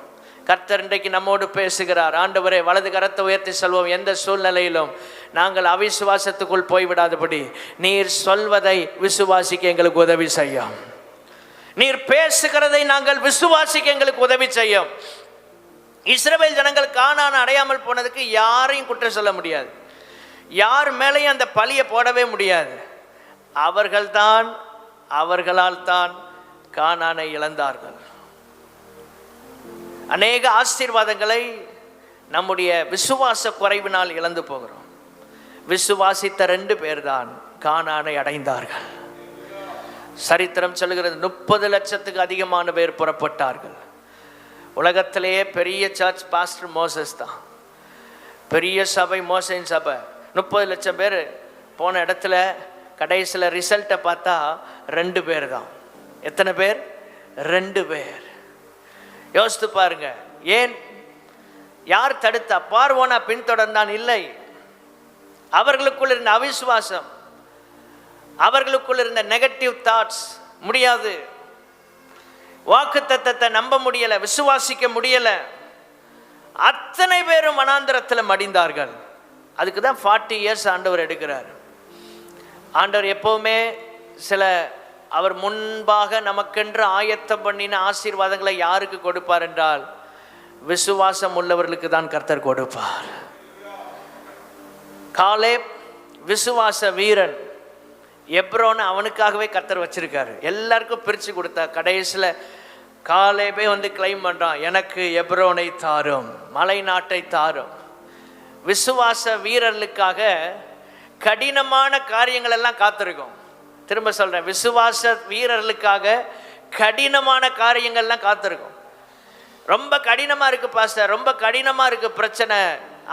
கர்த்தர் இன்றைக்கு நம்மோடு பேசுகிறார். ஆண்டவரே, வலது கரத்தை உயர்த்தி சொல்வோம், எந்த சூழ்நிலையிலும் நாங்கள் அவிசுவாசத்துக்குள் போய்விடாதபடி நீர் சொல்வதை விசுவாசிக்க எங்களுக்கு உதவி செய்யும். நீர் பேசுகிறதை நாங்கள் விசுவாசிக்க எங்களுக்கு உதவி செய்யும். இஸ்ரவேல் ஜனங்கள் கானானை அடையாமல் போனதுக்கு யாரையும் குற்றம் சொல்ல முடியாது, யார் மேலேயும் அந்த பழியை போடவே முடியாது. அவர்களால் தான் கானானை இழந்தார்கள். அநேக ஆசீர்வாதங்களை நம்முடைய விசுவாச குறைவினால் இழந்து போகிறோம். விசுவாசித்த 2 பேர் தான் கானானை அடைந்தார்கள். சரித்திரம் சொல்லுகிறது 30 லட்சத்துக்கு அதிகமான பேர் புறப்பட்டார்கள். உலகத்திலேயே பெரிய சர்ச் பாஸ்டர் மோசஸ் தான், பெரிய சபை மோசையின் சபை. 30 லட்சம் பேர் போன இடத்துல கடைசியில் ரிசல்ட்டை பார்த்தா 2 பேர் தான். எத்தனை பேர்? 2 பேர். யோசித்து பாருங்க. ஏன்? யார் தடுத்தா? பார்வோனா பின்தொடர்ந்தான்? இல்லை, அவர்களுக்குள் இருந்த அவிசுவாசம், அவர்களுக்குள் இருந்த நெகட்டிவ் தாட்ஸ். முடியாது, வாக்கு தத்தத்தை நம்ப முடியல, விசுவாசிக்க முடியல. அத்தனை பேரும் வனாந்தரத்தில் மடிந்தார்கள். அதுக்கு தான் 40 இயர்ஸ் ஆண்டவர் எடுக்கிறார். ஆண்டவர் எப்பவுமே சில அவர் முன்பாக நமக்கென்று ஆயத்தம் பண்ணின ஆசீர்வாதங்களை யாருக்கு கொடுப்பார் என்றால் விசுவாசம் உள்ளவர்களுக்கு தான் கர்த்தர் கொடுப்பார். காலேப் விசுவாச வீரன், எப்ரோன் அவனுக்காகவே கர்த்தர் வச்சிருக்காரு. எல்லாருக்கும் பிரித்து கொடுத்தா கடைசியில் காலேபே வந்து கிளைம் பண்ணுறான், எனக்கு எப்ரோனை தாரும், மலை நாட்டை தாரும். விசுவாச வீரர்களுக்காக கடினமான காரியங்கள் எல்லாம் காத்திருக்கும். திரும்ப சொல்றேன், விசுவாச வீரர்களுக்காக கடினமான காரியங்கள்லாம் காத்திருக்கும். ரொம்ப கடினமா இருக்கு பாஸ்டர், ரொம்ப கடினமா இருக்கு பிரச்சனை,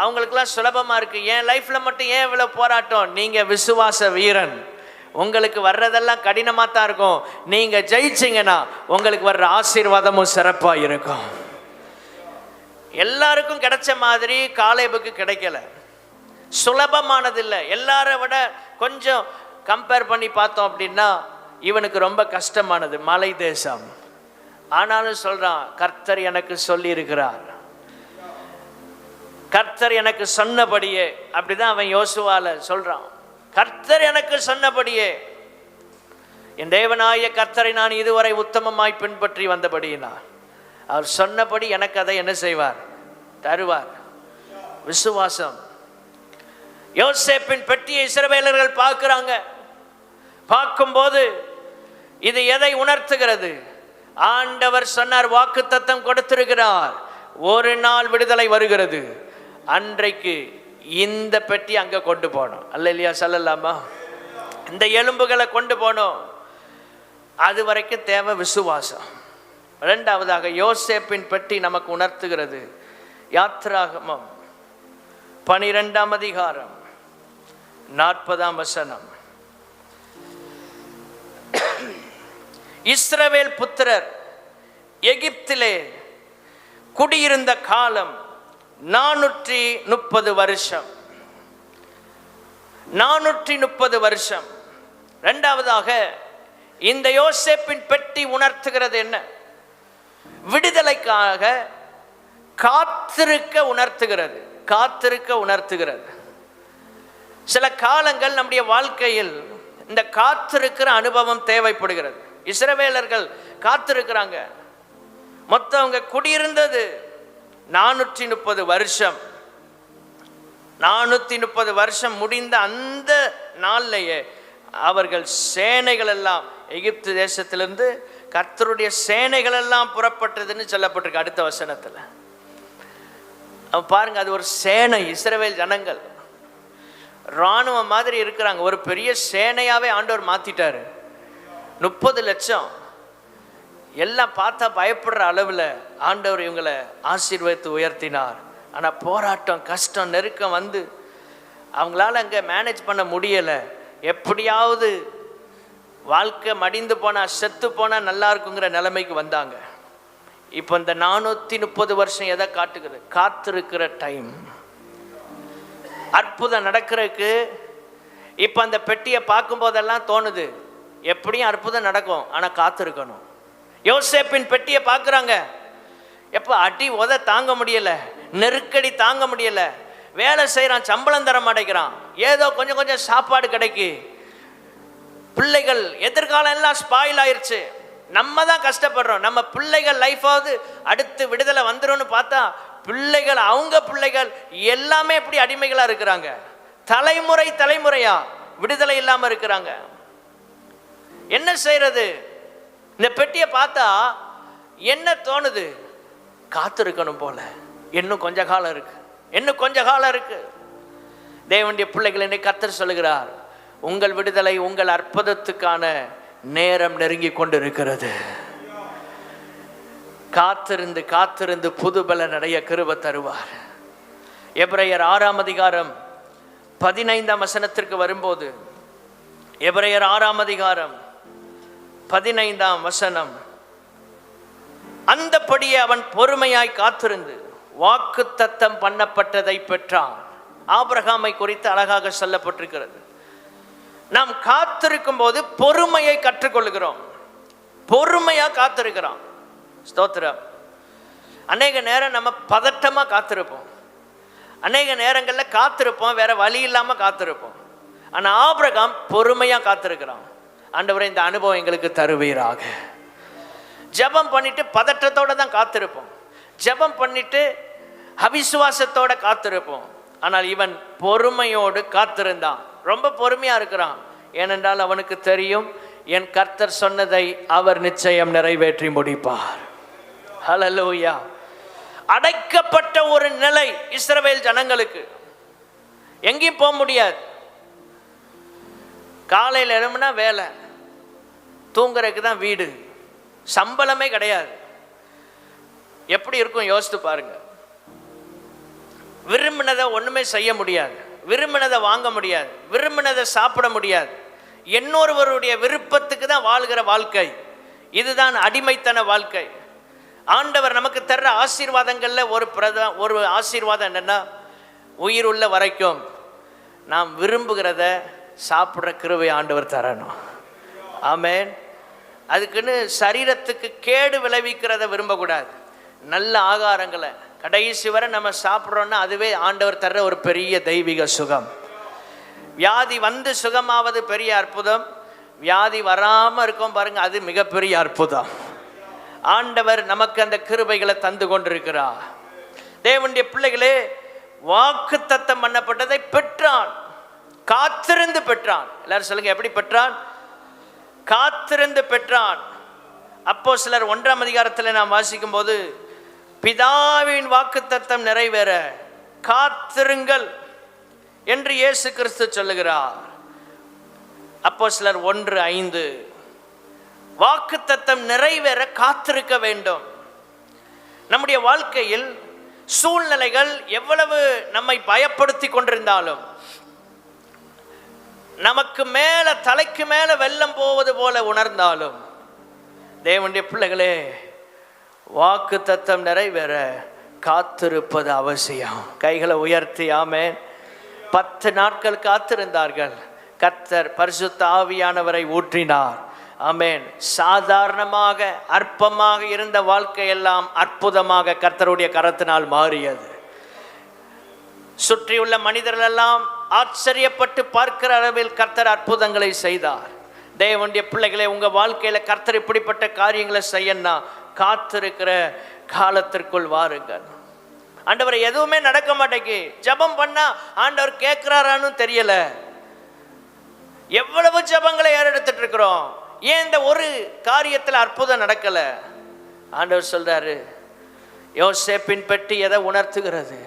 அவங்களுக்குலாம் சுலபமா இருக்கு, என் லைஃப்ல மட்டும் ஏன் இவ்வளவு போராட்டம்? நீங்க விசுவாச வீரன், உங்களுக்கு வர்றதெல்லாம் கடினமா தான் இருக்கும். நீங்க ஜெயிச்சிங்கன்னா உங்களுக்கு வர்ற ஆசீர்வாதமும் சிறப்பா இருக்கும். எல்லாருக்கும் கிடைச்ச மாதிரி காலேபுக்கு கிடைக்கல, சுலபமானதில்லை. எல்லாரை விட கொஞ்சம் கம்பேர் பண்ணி பார்த்தோம் அப்படின்னா இவனுக்கு ரொம்ப கஷ்டமானது, மலை தேசம். ஆனாலும் சொல்றான், கர்த்தர் எனக்கு சொல்லி இருக்கிறார், கர்த்தர் எனக்கு சொன்னபடியே. அப்படிதான் அவன் யோசுவால சொல்றான், கர்த்தர் எனக்கு சொன்னபடியே, என் தேவனாய கர்த்தரை நான் இதுவரை உத்தமமாய் பின்பற்றி வந்தபடியினார் அவர் சொன்னபடி எனக்கு அதை என்ன செய்வார்? தருவார். விசுவாசம். யோசேப்பின் பெட்டியை இஸ்ரவேலர்கள் பார்க்கிறாங்க. பார்க்கும்போது இது எதை உணர்த்துகிறது? ஆண்டவர் சொன்னார், வாக்குத்தத்தம் கொடுத்திருக்கிறார், ஒரு நாள் விடுதலை வருகிறது, அன்றைக்கு இந்த பெட்டி அங்க கொண்டு போனோம். அல்லேலூயா சொல்லலாமா? இந்த எலும்புகளை கொண்டு போனோம். அது வரைக்கும் தேவை விசுவாசம். இரண்டாவதாக யோசேப்பின் பெட்டி நமக்கு உணர்த்துகிறது. யாத்ராகமம் 12ஆம் அதிகாரம் 40ஆம் வசனம். இஸ்ரவேல் புத்திரர் எகிப்திலே குடியிருந்த காலம் 430 வருஷம். 430 வருஷம். இரண்டாவதாக இந்த யோசேப்பின் பெட்டி உணர்த்துகிறது என்ன? விடுதலைக்காக காத்திருக்க உணர்த்துகிறது. காத்திருக்க உணர்த்துகிறது. சில காலங்கள் நம்முடைய வாழ்க்கையில் இந்த காத்திருக்கிற அனுபவம் தேவைப்படுகிறது. இஸ்ரவேலர்கள் காத்திருக்கிறாங்க. மொத்தம் அவங்க குடியிருந்தது 430 வருஷம். 430 வருஷம் முடிந்த அந்த நாள்லையே அவர்கள் சேனைகள் எல்லாம் எகிப்து தேசத்திலிருந்து கர்த்தருடைய சேனைகள் எல்லாம் புறப்பட்டதுன்னு சொல்லப்பட்டிருக்கு அடுத்த வசனத்தில். பாருங்க, அது ஒரு சேனை. இஸ்ரவேல் ஜனங்கள் இராணுவம் மாதிரி இருக்கிறாங்க. ஒரு பெரிய சேனையாவே ஆண்டவர் மாத்திட்டாரு. 30 லட்சம் எல்லாம் பார்த்தா பயப்படுற அளவில் ஆண்டவர் இவங்களை ஆசீர்வதித்து உயர்த்தினார். ஆனால் போராட்டம், கஷ்டம், நெருக்கம் வந்து அவங்களால அங்கே மேனேஜ் பண்ண முடியலை. எப்படியாவது வாழ்க்கை மடிந்து போனால், செத்து போனால் நல்லா இருக்குங்கிற நிலைமைக்கு வந்தாங்க. இப்போ இந்த 430 வருஷம் எதை காட்டுகிறது? காத்திருக்கிற டைம். அற்புதம் நடக்கிறதுக்கு இப்போ அந்த பெட்டியை பார்க்கும்போதெல்லாம் தோணுது எப்படியும் அற்புதம் நடக்கும், ஆனால் காத்திருக்கணும். யோசேப்பின் பெட்டியை பார்க்குறாங்க. எப்போ அடி உத தாங்க முடியலை, நெருக்கடி தாங்க முடியலை, வேலை செய்கிறான், சம்பளம் தர மாட்டேங்கிறான், ஏதோ கொஞ்சம் கொஞ்சம் சாப்பாடு கிடைக்கு, பிள்ளைகள் எதிர்காலம் எல்லாம் ஸ்பாயில் ஆயிடுச்சு, நம்ம தான் கஷ்டப்படுறோம், நம்ம பிள்ளைகள் லைஃபாவது அடுத்து விடுதலை வந்துடும்னு பார்த்தா பிள்ளைகள், அவங்க பிள்ளைகள் எல்லாமே எப்படி அடிமைகளாக இருக்கிறாங்க, தலைமுறை தலைமுறையா விடுதலை இல்லாமல் இருக்கிறாங்க. என்ன செய்யறது? இந்த பெட்டியை பார்த்தா என்ன தோணுது? காத்திருக்கணும் போல. இன்னும் கொஞ்ச காலம் இருக்கு, இன்னும் கொஞ்ச காலம் இருக்கு. தேவனுடைய பிள்ளைகள் என்னை கர்த்தர் சொல்லுகிறார், உங்கள் விடுதலை, உங்கள் அற்புதத்துக்கான நேரம் நெருங்கி கொண்டிருக்கிறது. காத்திருந்து காத்திருந்து புதுபலன் அடைய கிருபை தருவார். எபிரேயர் 6ஆம் அதிகாரம் 15ஆம் வசனத்திற்கு வரும்போது, எபிரேயர் 6ஆம் அதிகாரம் 15ஆம் வசனம், அந்தபடியே அவன் பொறுமையாய் காத்திருந்து வாக்குத்தத்தம் பண்ணப்பட்டதை பெற்றான். ஆபிரகாமை குறித்து அழகாக சொல்லப்பட்டிருக்கிறது. நாம் காத்திருக்கும் போது பொறுமையை கற்றுக்கொள்கிறோம். பொறுமையா காத்திருக்கிறோம். ஸ்தோத்திரம். அநேக நேரம் நம்ம பதட்டமா காத்திருப்போம், அநேக நேரங்களில் காத்திருப்போம், வேற வழி இல்லாம காத்திருப்போம். ஆனா ஆபிரகாம் பொறுமையா காத்திருக்கிறான். ஆண்டவரே, இந்த அனுபவம் எங்களுக்கு தருவீராக. ஜெபம் பண்ணிட்டு பதற்றத்தோட தான் காத்திருப்போம், ஜெபம் பண்ணிட்டு அவிசுவாசத்தோட காத்திருப்போம். ஆனால் இவன் பொறுமையோடு காத்திருந்தான். ரொம்ப பொறுமையா இருக்கிறான். ஏனென்றால் அவனுக்கு தெரியும், என் கர்த்தர் சொன்னதை அவர் நிச்சயம் நிறைவேற்றி முடிப்பார். ஹல்லேலூயா. அடைக்கப்பட்ட ஒரு நிலை இஸ்ரவேல் ஜனங்களுக்கு. எங்கேயும் போக முடியாது. காலையில் எழும்புனா வேலை, தூங்குறதுக்கு தான் வீடு, சம்பளமே கிடையாது. எப்படி இருக்கும் யோசித்து பாருங்க. விரும்பினதை ஒண்ணுமே செய்ய முடியாது, விரும்பினதை வாங்க முடியாது, விரும்பினதை சாப்பிட முடியாது. இன்னொருவருடைய விருப்பத்துக்கு தான் வாழ்கிற வாழ்க்கை. இதுதான் அடிமைத்தன வாழ்க்கை. ஆண்டவர் நமக்கு தர்ற ஆசீர்வாதங்கள்ல ஒரு ஆசீர்வாதம் என்னன்னா, உயிர் உள்ள வரைக்கும் நாம் விரும்புகிறத சாப்பிட்ற கிருபை ஆண்டவர் தரணும். ஆமென். அதுக்குன்னு சரீரத்துக்கு கேடு விளைவிக்கிறத விரும்பக்கூடாது. நல்ல ஆகாரங்களை கடைசி வரை நம்ம சாப்பிட்றோன்னா அதுவே ஆண்டவர் தர்ற ஒரு பெரிய தெய்வீக சுகம். வியாதி வந்து சுகமாவது பெரிய அற்புதம், வியாதி வராமல் இருக்கும் பாருங்க, அது மிகப்பெரிய அற்புதம். ஆண்டவர் நமக்கு அந்த கிருபைகளை தந்து கொண்டிருக்கிறார். தேவனுடைய பிள்ளைகளே, வாக்குத்தத்தம் பண்ணப்பட்டதை பெற்றான், காத்திருந்து பெற்றான். எல்லாரும் சொல்லுங்க, எப்படி பெற்றான்? காத்திருந்து பெற்றான். அப்போஸ்தலர் 1ஆம் அதிகாரத்தில் நாம் வாசிக்கும் போது, பிதாவின் வாக்குத்தத்தம் நிறைவேற காத்திருங்கள் என்று இயேசு கிறிஸ்து சொல்லுகிறார். அப்போஸ்தலர் 1:5. வாக்குத்தத்தம் நிறைவேற காத்திருக்க வேண்டும். நம்முடைய வாழ்க்கையில் சூழ்நிலைகள் எவ்வளவு நம்மை பயப்படுத்தி கொண்டிருந்தாலும், நமக்கு மேல தலைக்கு மேல வெள்ளம் போவது போல உணர்ந்தாலும், தேவனுடைய பிள்ளைகளே, வாக்குத்தத்தம் நிறைவேற காத்திருப்பது அவசியம். கைகளை உயர்த்தி ஆமென். 10 நாட்கள் காத்திருந்தார்கள். கர்த்தர் பரிசுத்த ஆவியானவரை ஊற்றினார். ஆமென். சாதாரணமாக அற்பமாக இருந்த வாழ்க்கையெல்லாம் அற்புதமாக கர்த்தருடைய கரத்தினால் மாறியது. சுற்றியுள்ள மனிதர்கள் எல்லாம் ஆச்சரியப்பட்டு பார்க்கிற அளவில் கர்த்தர் அற்புதங்களை செய்தார். தேவனுடைய பிள்ளைகளே, உங்க வாழ்க்கையில கர்த்தர் இப்படிப்பட்ட காரியங்களை செய்யணும்னா காத்திருக்கிற காலத்திற்குள் வாருங்கள். ஆண்டவர் எதுவுமே நடக்க மாட்டேங்கி, ஜெபம் பண்ணா ஆண்டவர் கேட்கிறாரான்னு தெரியல. எவ்வளவு ஜெபங்களை ஏறெடுத்துட்டு இருக்கிறோம், ஏன் இந்த ஒரு காரியத்தில் அற்புதம் நடக்கல? ஆண்டவர் சொல்றாரு, யோசேப்பின் பெட்டி எதை உணர்த்துகிறது?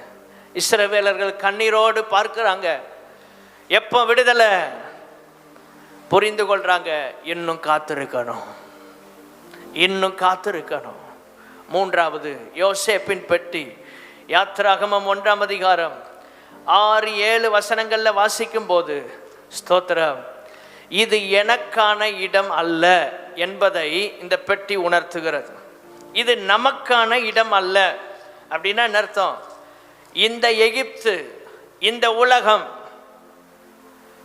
இஸ்ரவேலர்கள் கண்ணீரோடு பார்க்கிறாங்க, எப்போ விடுதலை புரிந்து கொள்றாங்க. இன்னும் காத்திருக்கணும், இன்னும் காத்திருக்கணும். மூன்றாவது, யோசேப்பின் பெட்டி. யாத்திராகமம் 1ஆம் அதிகாரம் 6-7 வசனங்கள்ல வாசிக்கும் போது, ஸ்தோத்திரம், இது எனக்கான இடம் அல்ல என்பதை இந்த பெட்டி உணர்த்துகிறது. இது நமக்கான இடம் அல்ல அப்படின்னா என்ன அர்த்தம்? இந்த எகிப்து, இந்த உலகம்,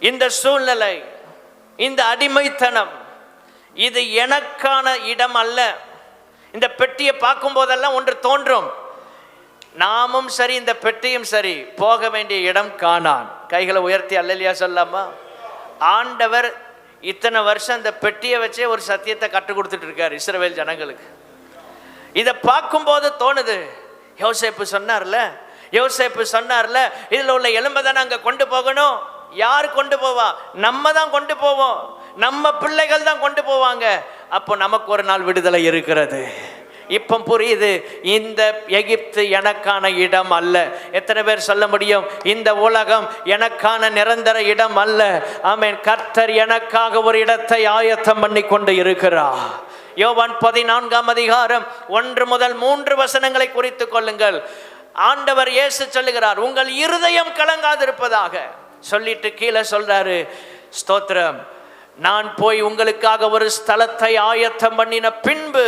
இந்த சூழ்நிலை, இந்த அடிமைத்தனம், இது எனக்கான இடம் அல்ல. இந்த பெட்டியை பார்க்கும் போதெல்லாம் ஒன்று தோன்றும், நாமும் சரி இந்த பெட்டியும் சரி போக வேண்டிய இடம் கானான். கைகளை உயர்த்தி அல்லேலூயா சொல்லாமா? ஆண்டவர் இத்தனை வருஷம் இந்த பெட்டியை வச்சே ஒரு சத்தியத்தை கற்றுக் கொடுத்துட்டு இருக்காரு இஸ்ரவேல் ஜனங்களுக்கு. இதை பார்க்கும்போது தோணுது, யோசேப்பு சொன்னார்ல, இதில் உள்ள எலும்பை தானே அங்கே கொண்டு போகணும். யார் கொண்டு போவா? நம்ம தான் கொண்டு போவோம், நம்ம பிள்ளைகள் தான் கொண்டு போவாங்க. அப்போ நமக்கு ஒரு நாள் விடுதலை இருக்கிறது. இப்போ புரியுது, இந்த எகிப்து எனக்கான இடம் அல்ல. எத்தனை பேர் சொல்ல முடியும், இந்த உலகம் எனக்கான நிரந்தர இடம் அல்ல? ஆமென். கர்த்தர் எனக்காக ஒரு இடத்தை ஆயத்தம் பண்ணி கொண்டு இருக்கிறார். யோவான் 14ஆம் அதிகாரம் 1 முதல் 3 வசனங்களை குறித்து கொள்ளுங்கள். ஆண்டவர் இயேசு சொல்லுகிறார், உங்கள் இருதயம் கலங்காதிருப்பதாக சொல்லிட்டு கீழே சொல்றாரு, ஸ்தோத்திரம், நான் போய் உங்களுக்காக ஒரு ஸ்தலத்தை ஆயத்தம் பண்ணின பின்பு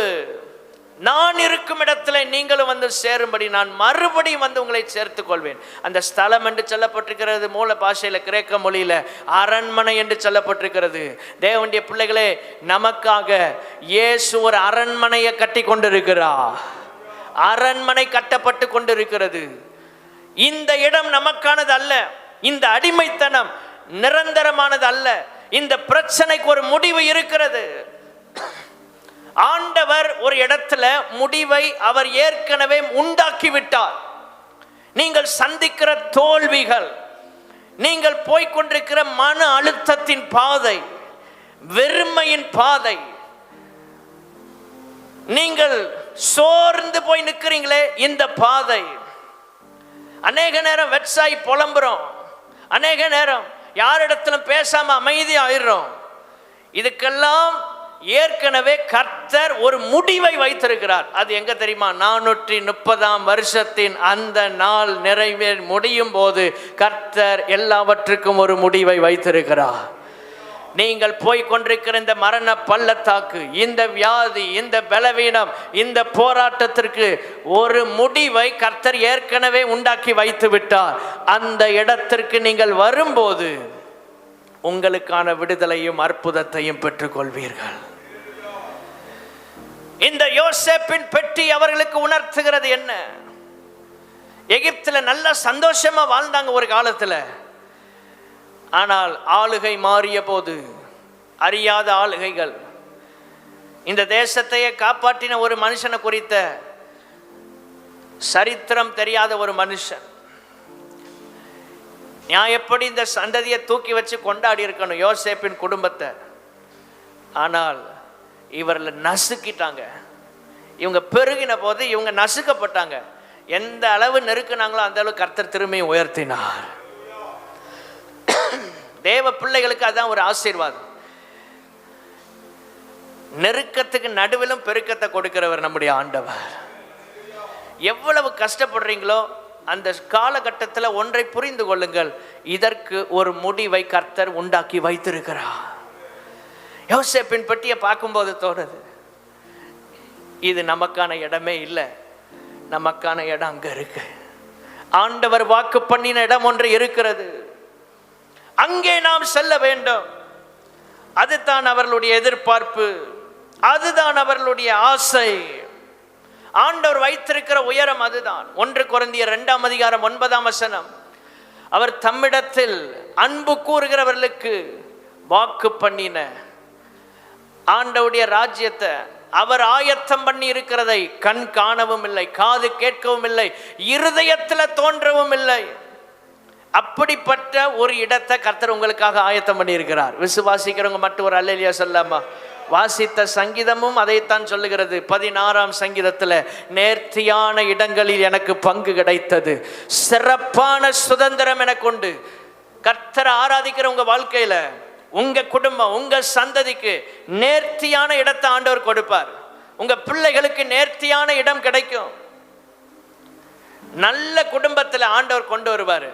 நான் இருக்கும் இடத்துல நீங்களும் வந்து சேரும்படி நான் மறுபடியும் வந்து உங்களை சேர்த்துக் கொள்வேன். அந்த ஸ்தலம் என்று சொல்லப்பட்டிருக்கிறது மூல பாஷையில கிரேக்க மொழியில அரண்மனை என்று சொல்லப்பட்டிருக்கிறது. தேவனுடைய பிள்ளைகளே, நமக்காக இயேசு ஒரு அரண்மனையை கட்டி கொண்டிருக்கிறார். அரண்மனை கட்டப்பட்டு கொண்டிருக்கிறது. இந்த இடம் நமக்கானது அல்ல. இந்த அடிமைத்தனம் நிரந்தரமானது அல்ல. இந்த பிரச்சனைக்கு ஒரு முடிவு இருக்கிறது. ஆண்டவர் ஒரு இடத்துல முடிவை அவர் ஏற்கனவே உண்டாக்கிவிட்டார். நீங்கள் சந்திக்கிற தோல்விகள், நீங்கள் போய்கொண்டிருக்கிற மன அழுத்தத்தின் பாதை, வெறுமையின் பாதை, நீங்கள் சோர்ந்து போய் நிற்கிறீங்களே இந்த பாதை, அநேக நேரம் வெட்சாய் புலம்புறோம், அநேக நேரம் யாரிடத்திலும் பேசாம அமைதி ஆயிடுறோம். இதுக்கெல்லாம் ஏற்கனவே கர்த்தர் ஒரு முடிவை வைத்திருக்கிறார். அது எங்க தெரியுமா? 430ஆம் வருஷத்தின் அந்த நாள் முடியும் போது கர்த்தர் எல்லாவற்றுக்கும் ஒரு முடிவை வைத்திருக்கிறார். நீங்கள் போய்கொண்டிருக்கிற இந்த மரண பள்ளத்தாக்கு, இந்த வியாதி, இந்த பலவீனம், இந்த போராட்டத்திற்கு ஒரு முடிவை கர்த்தர் ஏற்கனவே உண்டாக்கி வைத்து விட்டார். அந்த இடத்திற்கு நீங்கள் வரும்போது உங்களுக்கான விடுதலையும் அற்புதத்தையும் பெற்றுக்கொள்வீர்கள். இந்த யோசேப்பின் பெட்டி அவர்களுக்கு உணர்த்துகிறது என்ன? எகிப்துல நல்ல சந்தோஷமா வாழ்ந்தாங்க ஒரு காலத்துல. ஆனால் ஆளுகை மாறிய போது, அறியாத ஆளுகைகள், இந்த தேசத்தையே காப்பாற்றின ஒரு மனுஷனை குறித்த சரித்திரம் தெரியாத ஒரு மனுஷன், நியாயப்படி இந்த சந்ததியை தூக்கி வச்சு கொண்டாடி இருக்கணும் யோசேப்பின் குடும்பத்தை. ஆனால் இவரில் நசுக்கிட்டாங்க. இவங்க பெருகின போது இவங்க நசுக்கப்பட்டாங்க. எந்த அளவு நெருக்கினாங்களோ அந்த அளவு கர்த்தர் திரும்பியும் உயர்த்தினார். தேவ பிள்ளைகளுக்கு அதுதான் ஒரு ஆசீர்வாதம். நெருக்கத்துக்கு நடுவிலும் பெருக்கத்தை கொடுக்கிறவர் நம்முடைய ஆண்டவர். எவ்வளவு கஷ்டப்படுறீங்களோ அந்த காலகட்டத்தில் ஒன்றை புரிந்து கொள்ளுங்கள், இதற்கு ஒரு முடிவை கர்த்தர் உண்டாக்கி வைத்திருக்கிறார். யோசேப்பின் பெட்டியை பார்க்கும்போது தோணுது, இது நமக்கான இடமே இல்லை, நமக்கான இடம் அங்க இருக்கு. ஆண்டவர் வாக்கு பண்ணின இடம் ஒன்று இருக்கிறது, அங்கே நாம் செல்ல வேண்டும். அதுதான் அவர்களுடைய எதிர்பார்ப்பு, அதுதான் அவர்களுடைய ஆசை. ஆண்டவர் வைத்திருக்கிற உயரம் அதுதான். 1 கொரிந்தியர் 2ஆம் அதிகாரம் 9ஆம் வசனம், அவர் தம்மிடத்தில் அன்பு கூறுகிறவர்களுக்கு வாக்கு பண்ணின ஆண்டவருடைய ராஜ்யத்தை அவர் ஆயத்தம் பண்ணி இருக்கிறதை கண் காணவும் இல்லை, காது கேட்கவும் இல்லை, இருதயத்தில் தோன்றவும் இல்லை. அப்படிப்பட்ட ஒரு இடத்தை கர்த்தர் உங்களுக்காக ஆயத்தம் பண்ணி இருக்கிறார். விசுவாசிக்கிறவங்க மட்டும் ஒரு அல்லேலூயா சொல்லாமா? வாசித்த சங்கீதமும் அதைத்தான் சொல்லுகிறது. 16ஆம் சங்கீதத்தில், நேர்த்தியான இடங்களில் எனக்கு பங்கு கிடைத்தது, சிறப்பான சுதந்திரம் எனக்கு உண்டு. கர்த்தரை ஆராதிக்கிற உங்க வாழ்க்கையில, உங்க குடும்பம், உங்க சந்ததிக்கு நேர்த்தியான இடத்தை ஆண்டவர் கொடுப்பார். உங்க பிள்ளைகளுக்கு நேர்த்தியான இடம் கிடைக்கும். நல்ல குடும்பத்தில் ஆண்டவர் கொண்டு வருவார்.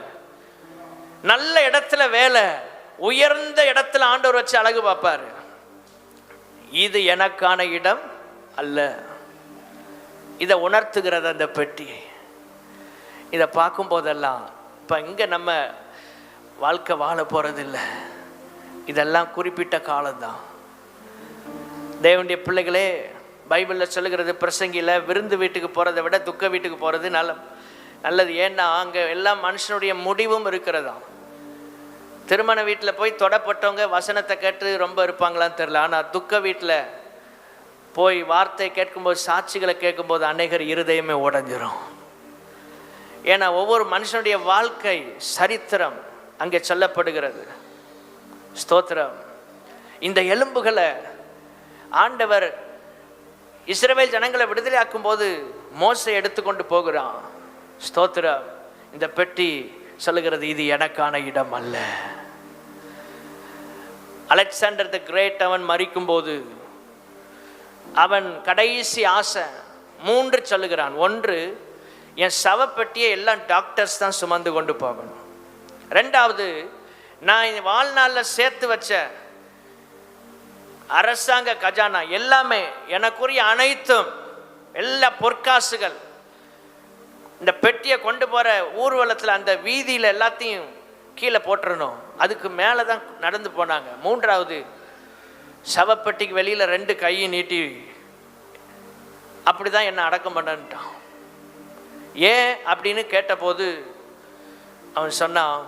நல்ல இடத்துல வேலை, உயர்ந்த இடத்துல ஆண்டவர் வச்சு அழகு பார்ப்பாரு. இது எனக்கான இடம் அல்ல. இதை உணர்த்துகிறது அந்த பெட்டி. இதை பார்க்கும் போதெல்லாம் இப்போ இங்கே நம்ம வாழ்க்கை வாழ போறதில்லை. இதெல்லாம் குறிப்பிட்ட காலம்தான். தேவனுடைய பிள்ளைகளே, பைபிளில் சொல்லுகிறது, பிரசங்கியில் விருந்து வீட்டுக்கு போகிறத விட துக்க வீட்டுக்கு போகிறது நல்லது. ஏன்னா அங்கே எல்லாம் மனுஷனுடைய முடிவும் இருக்கிறதா. திருமண வீட்டில் போய் தொடப்பட்டவங்க வசனத்தை கேட்டு ரொம்ப இருப்பாங்களான்னு தெரியல. ஆனால் துக்க வீட்டில் போய் வார்த்தை கேட்கும்போது, சாட்சிகளை கேட்கும்போது அநேகர் இருதயமே உடைஞ்சிரும். ஏன்னா ஒவ்வொரு மனுஷனுடைய வாழ்க்கை சரித்திரம் அங்கே சொல்லப்படுகிறது. ஸ்தோத்திரம். இந்த எலும்புகளை ஆண்டவர் இஸ்ரவேல் ஜனங்களை விடுதலை ஆக்கும் போது மோசே எடுத்துக்கொண்டு போகிறான். ஸ்தோத்திரம். இந்த பெட்டி சொல்லுகிறது, இது எனக்கான இடம் அல்ல. அலெக்சாண்டர் த கிரேட் அவன் மரிக்கும் போது அவன் கடைசி ஆசை 3 சொல்லுகிறான். 1, என் சவப்பெட்டியை எல்லாம் டாக்டர்ஸ் தான் சுமந்து கொண்டு போகணும். 2வது, நான் வாழ்நாளில் சேர்த்து வச்ச அரசாங்க கஜானா எல்லாமே, எனக்குரிய அனைத்தும், எல்லா பொற்காசுகள், இந்த பெட்டியை கொண்டு போகிற ஊர்வலத்தில் அந்த வீதியில் எல்லாத்தையும் கீழே போட்டுறணும். அதுக்கு மேலே தான் நடந்து போனாங்க. 3வது, சவப்பெட்டிக்கு வெளியில் 2 கையை நீட்டி அப்படி தான் என்னை அடக்கம் பண்ணன்ட்டான். ஏன் அப்படின்னு கேட்டபோது அவன் சொன்னான்,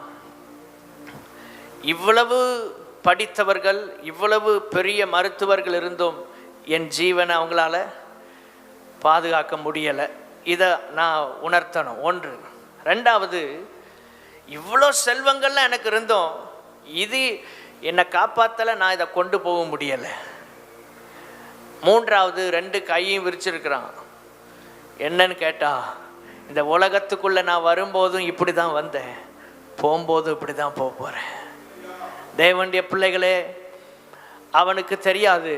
இவ்வளவு படித்தவர்கள், இவ்வளவு பெரிய மருத்துவர்கள் இருந்தும் என் ஜீவனை அவங்களால பாதுகாக்க முடியலை. இதை நான் உணர்த்தணும். 1. 2வது, இவ்வளோ செல்வங்கள்லாம் எனக்கு இருந்தோம், இது என்னை காப்பாற்றலை, நான் இதை கொண்டு போக முடியலை. 3வது, 2 கையும் விரிச்சிருக்கிறான். என்னன்னு கேட்டா, இந்த உலகத்துக்குள்ளே நான் வரும்போதும் இப்படி தான் வந்தேன், போகும்போதும் இப்படி தான் போக போகிறேன். தேவனுடைய பிள்ளைகளே, அவனுக்கு தெரியாது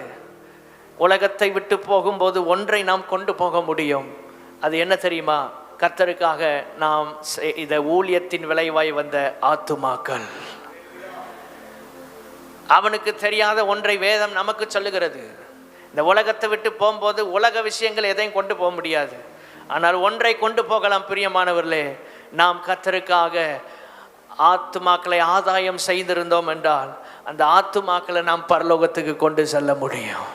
உலகத்தை விட்டு போகும்போது ஒன்றை நாம் கொண்டு போக முடியும். அது என்ன தெரியுமா? கர்த்தருக்காக நாம் இத ஊழியத்தின் விளைவாய் வந்த ஆத்துமாக்கள். அவனுக்கு தெரியாத ஒன்றை வேதம் நமக்கு சொல்லுகிறது. இந்த உலகத்தை விட்டு போகும்போது உலக விஷயங்கள் எதையும் கொண்டு போக முடியாது. ஆனால் ஒன்றை கொண்டு போகலாம். பிரியமானவர்களே, நாம் கர்த்தருக்காக ஆத்துமாக்களை ஆதாயம் செய்திருந்தோம் என்றால் அந்த ஆத்துமாக்களை நாம் பரலோகத்துக்கு கொண்டு செல்ல முடியும்.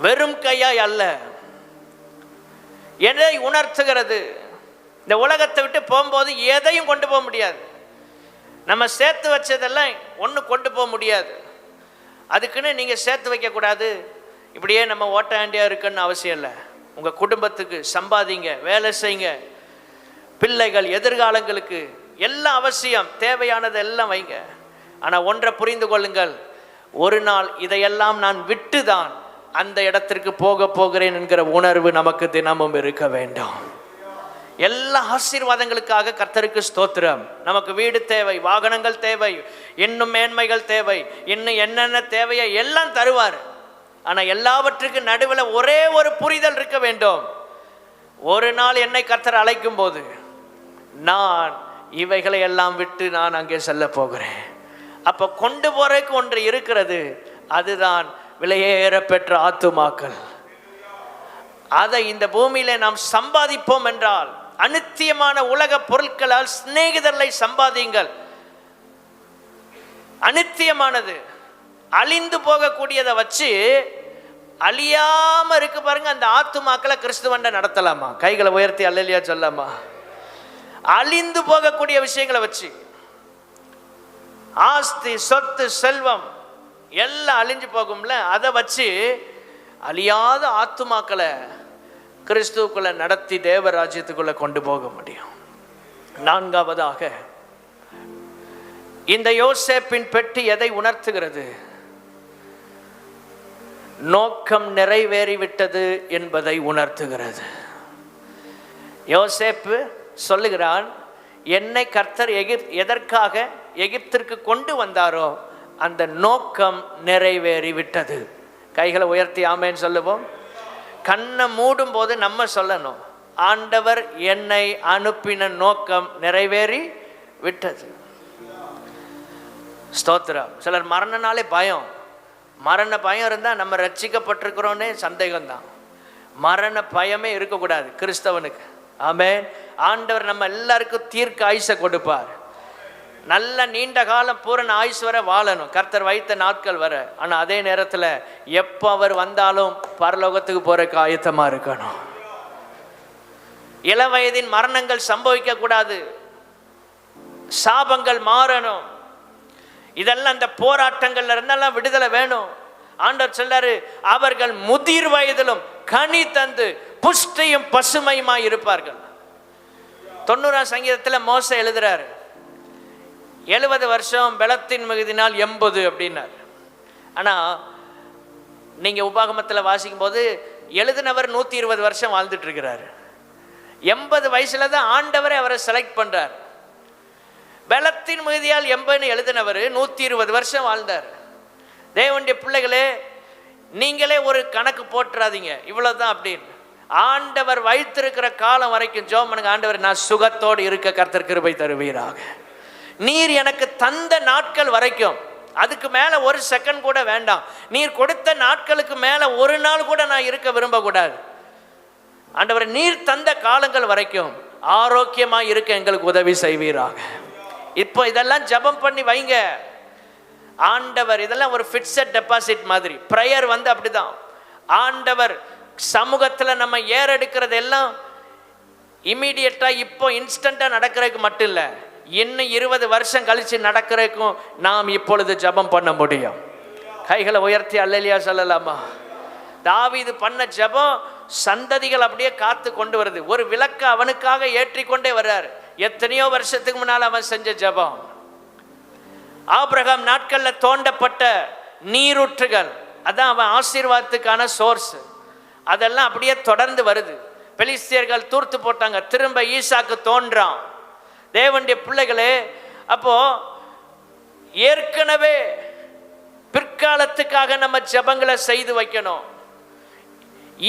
வெறும் கையாய் அல்ல. எதை உணர்த்துகிறது? இந்த உலகத்தை விட்டு போகும்போது எதையும் கொண்டு போக முடியாது. நம்ம சேர்த்து வச்சதெல்லாம் ஒன்றும் கொண்டு போக முடியாது. அதுக்குன்னு நீங்கள் சேர்த்து வைக்கக்கூடாது, இப்படியே நம்ம ஓட்ட வேண்டியா இருக்குன்னு அவசியம் இல்லை. உங்கள் குடும்பத்துக்கு சம்பாதிங்க, வேலை செய்யுங்க, பிள்ளைகள் எதிர்காலங்களுக்கு எல்லாம் அவசியம், தேவையானது எல்லாம் வைங்க. ஆனால் ஒன்றை புரிந்து கொள்ளுங்கள், ஒரு நாள் இதையெல்லாம் நான் விட்டு தான் அந்த இடத்திற்கு போக போகிறேன் என்கிற உணர்வு நமக்கு தினமும் இருக்க வேண்டும். எல்லா ஆசீர்வாதங்களுக்காக கர்த்தருக்கு ஸ்தோத்திரம். நமக்கு வீடு தேவை, வாகனங்கள் தேவை, இன்னும் மேன்மைகள் தேவை, இன்னும் என்னென்ன தேவையோ எல்லாம் தருவார். ஆனால் எல்லாவற்றுக்கும் நடுவில் ஒரே ஒரு புரிதல் இருக்க வேண்டும். ஒரு நாள் என்னை கர்த்தர் அழைக்கும் போது நான் இவைகளை எல்லாம் விட்டு நான் அங்கே செல்ல போகிறேன். அப்போ கொண்டு போறதுக்கு ஒன்று இருக்கிறது, அதுதான் விலையேற பெற்ற ஆத்துமாக்கள். அதை இந்த பூமியில நாம் சம்பாதிப்போம் என்றால் அநித்தியமான உலக பொருட்களால் சிநேகிதர்களை சம்பாதியுங்கள். அநித்தியமானது, அழிந்து போகக்கூடியதை வச்சு அழியாம இருக்கு பாருங்க, அந்த ஆத்துமாக்களை கிறிஸ்துவண்ட நடத்தலாமா? கைகளை உயர்த்தி அல்லேலூயா சொல்லாமா? அழிந்து போகக்கூடிய விஷயங்களை வச்சு, ஆஸ்தி, சொத்து, செல்வம், எல்லாம் அழிஞ்சு போகும்ல, அதை வச்சு அழியாத ஆத்துமாக்களை கிறிஸ்துவுக்குள்ள நடத்தி தேவராஜ்யத்துக்குள்ள கொண்டு போக முடியும். நான்காவதாக, இந்த யோசேப்பின் பெட்டி எதை உணர்த்துகிறது? நோக்கம் நிறைவேறிவிட்டது என்பதை உணர்த்துகிறது. யோசேப்பு சொல்லுகிறான், என்னை கர்த்தர் எதற்காக எகிப்திற்கு கொண்டு வந்தாரோ அந்த நோக்கம் நிறைவேறிவிட்டது. கைகளை உயர்த்தி ஆமேன்னு சொல்லுவோம். கண்ணை மூடும் போது நம்ம சொல்லணும், ஆண்டவர் என்னை அனுப்பின நோக்கம் நிறைவேறி விட்டது. ஸ்தோத்திரம். சிலர் மரணனாலே பயம், மரண பயம் இருந்தால் நம்ம ரட்சிக்கப்பட்டிருக்கிறோன்னே சந்தேகம்தான். மரண பயமே இருக்கக்கூடாது கிறிஸ்தவனுக்கு. ஆமென். ஆண்டவர் நம்ம எல்லாருக்கும் தீர்க்க ஆயுசை கொடுப்பார். நல்ல நீண்ட காலம் பூரண ஆயுசு வர வாழணும், கர்த்தர் வைத்த நாட்கள் வர. ஆனால் அதே நேரத்தில் எப்போ அவர் வந்தாலும் பரலோகத்துக்கு போறதுக்கு ஆயத்தமாக இருக்கணும். இளவயதின் மரணங்கள் சம்பவிக்க கூடாது, சாபங்கள் மாறணும். இதெல்லாம் அந்த போராட்டங்கள்ல இருந்தெல்லாம் விடுதலை வேணும். ஆண்டவர் சொல்றாரு, அவர்கள் முதிர் வயதிலும் கனி தந்து புஷ்டியும் பசுமையுமாய் இருப்பார்கள். 90ஆம் சங்கீதத்தில் மோசே எழுதுறாரு, 70 வருஷம் பலத்தின் மிகுதினால் 80 அப்படின்னார். ஆனால் நீங்கள் உபாகமத்தில் வாசிக்கும் போது எழுதினவர் 120 வருஷம் வாழ்ந்துட்டு இருக்கிறாரு. 80 வயசுல தான் ஆண்டவரை அவரை செலக்ட் பண்றார். பலத்தின் மிகுதியால் 80 எழுதினவர் 120 வருஷம் வாழ்ந்தார். தேவனுடைய பிள்ளைகளே, நீங்களே ஒரு கணக்கு போட்டுறாதீங்க இவ்வளவுதான் அப்படின்னு. ஆண்டவர் வைத்திருக்கிற காலம் வரைக்கும் ஜெபம் பண்ணுங்க, ஆண்டவர் நான் சுகத்தோடு இருக்க கர்த்தர் கிருபை தருவீராக. நீர் எனக்கு தந்த நாட்கள் வரைக்கும், அதுக்கு மேல ஒரு செகண்ட் கூட வேண்டாம். நீர் கொடுத்த நாட்களுக்கு மேல ஒரு நாள் கூட நான் இருக்க விரும்பக்கூடாது. ஆண்டவர் நீர் தந்த காலங்கள் வரைக்கும் ஆரோக்கியமா இருக்க எங்களுக்கு உதவி செய்வீராக. இப்போ இதெல்லாம் ஜெபம் பண்ணி வைங்க. ஆண்டவர் இதெல்லாம் ஒரு ஃபிக்ஸட் டெபாசிட் மாதிரி. ப்ரேயர் அப்படிதான். ஆண்டவர் சமூகத்தில் நம்ம ஏறெடுக்கிறது எல்லாம் இமீடியட்டா இப்போ இன்ஸ்டண்டா நடக்கிறதுக்கு மட்டும் இல்லை, இன்னும் 20 வருஷம் கழிச்சு நடக்கிறதுக்கும் நாம் இப்பொழுது ஜெபம் பண்ண முடியும். கைகளை உயர்த்தி அல்லேலூயா சொல்லலாமா? தாவீது பண்ண ஜெபம் சந்ததிகள் அப்படியே காத்து கொண்டு வருது. ஒரு விளக்க அவனுக்காக ஏற்றிக்கொண்டே வர்றார். எத்தனையோ வருஷத்துக்கு முன்னால் அவன் செஞ்ச ஜெபம். ஆபிரகாம் நாட்கள்ல தோண்டப்பட்ட நீரூற்றுகள், அதான் அவன் ஆசீர்வாதத்துக்கான சோர்ஸ். அதெல்லாம் அப்படியே தொடர்ந்து வருது. பெலிஸ்தியர்கள் தூர்த்து போட்டாங்க, திரும்ப ஈசாக்கு தோன்றான். தேவனுடைய பிள்ளைகளே, அப்போ ஏற்கனவே பிற்காலத்துக்காக நம்ம ஜெபங்களை செய்து வைக்கணும்.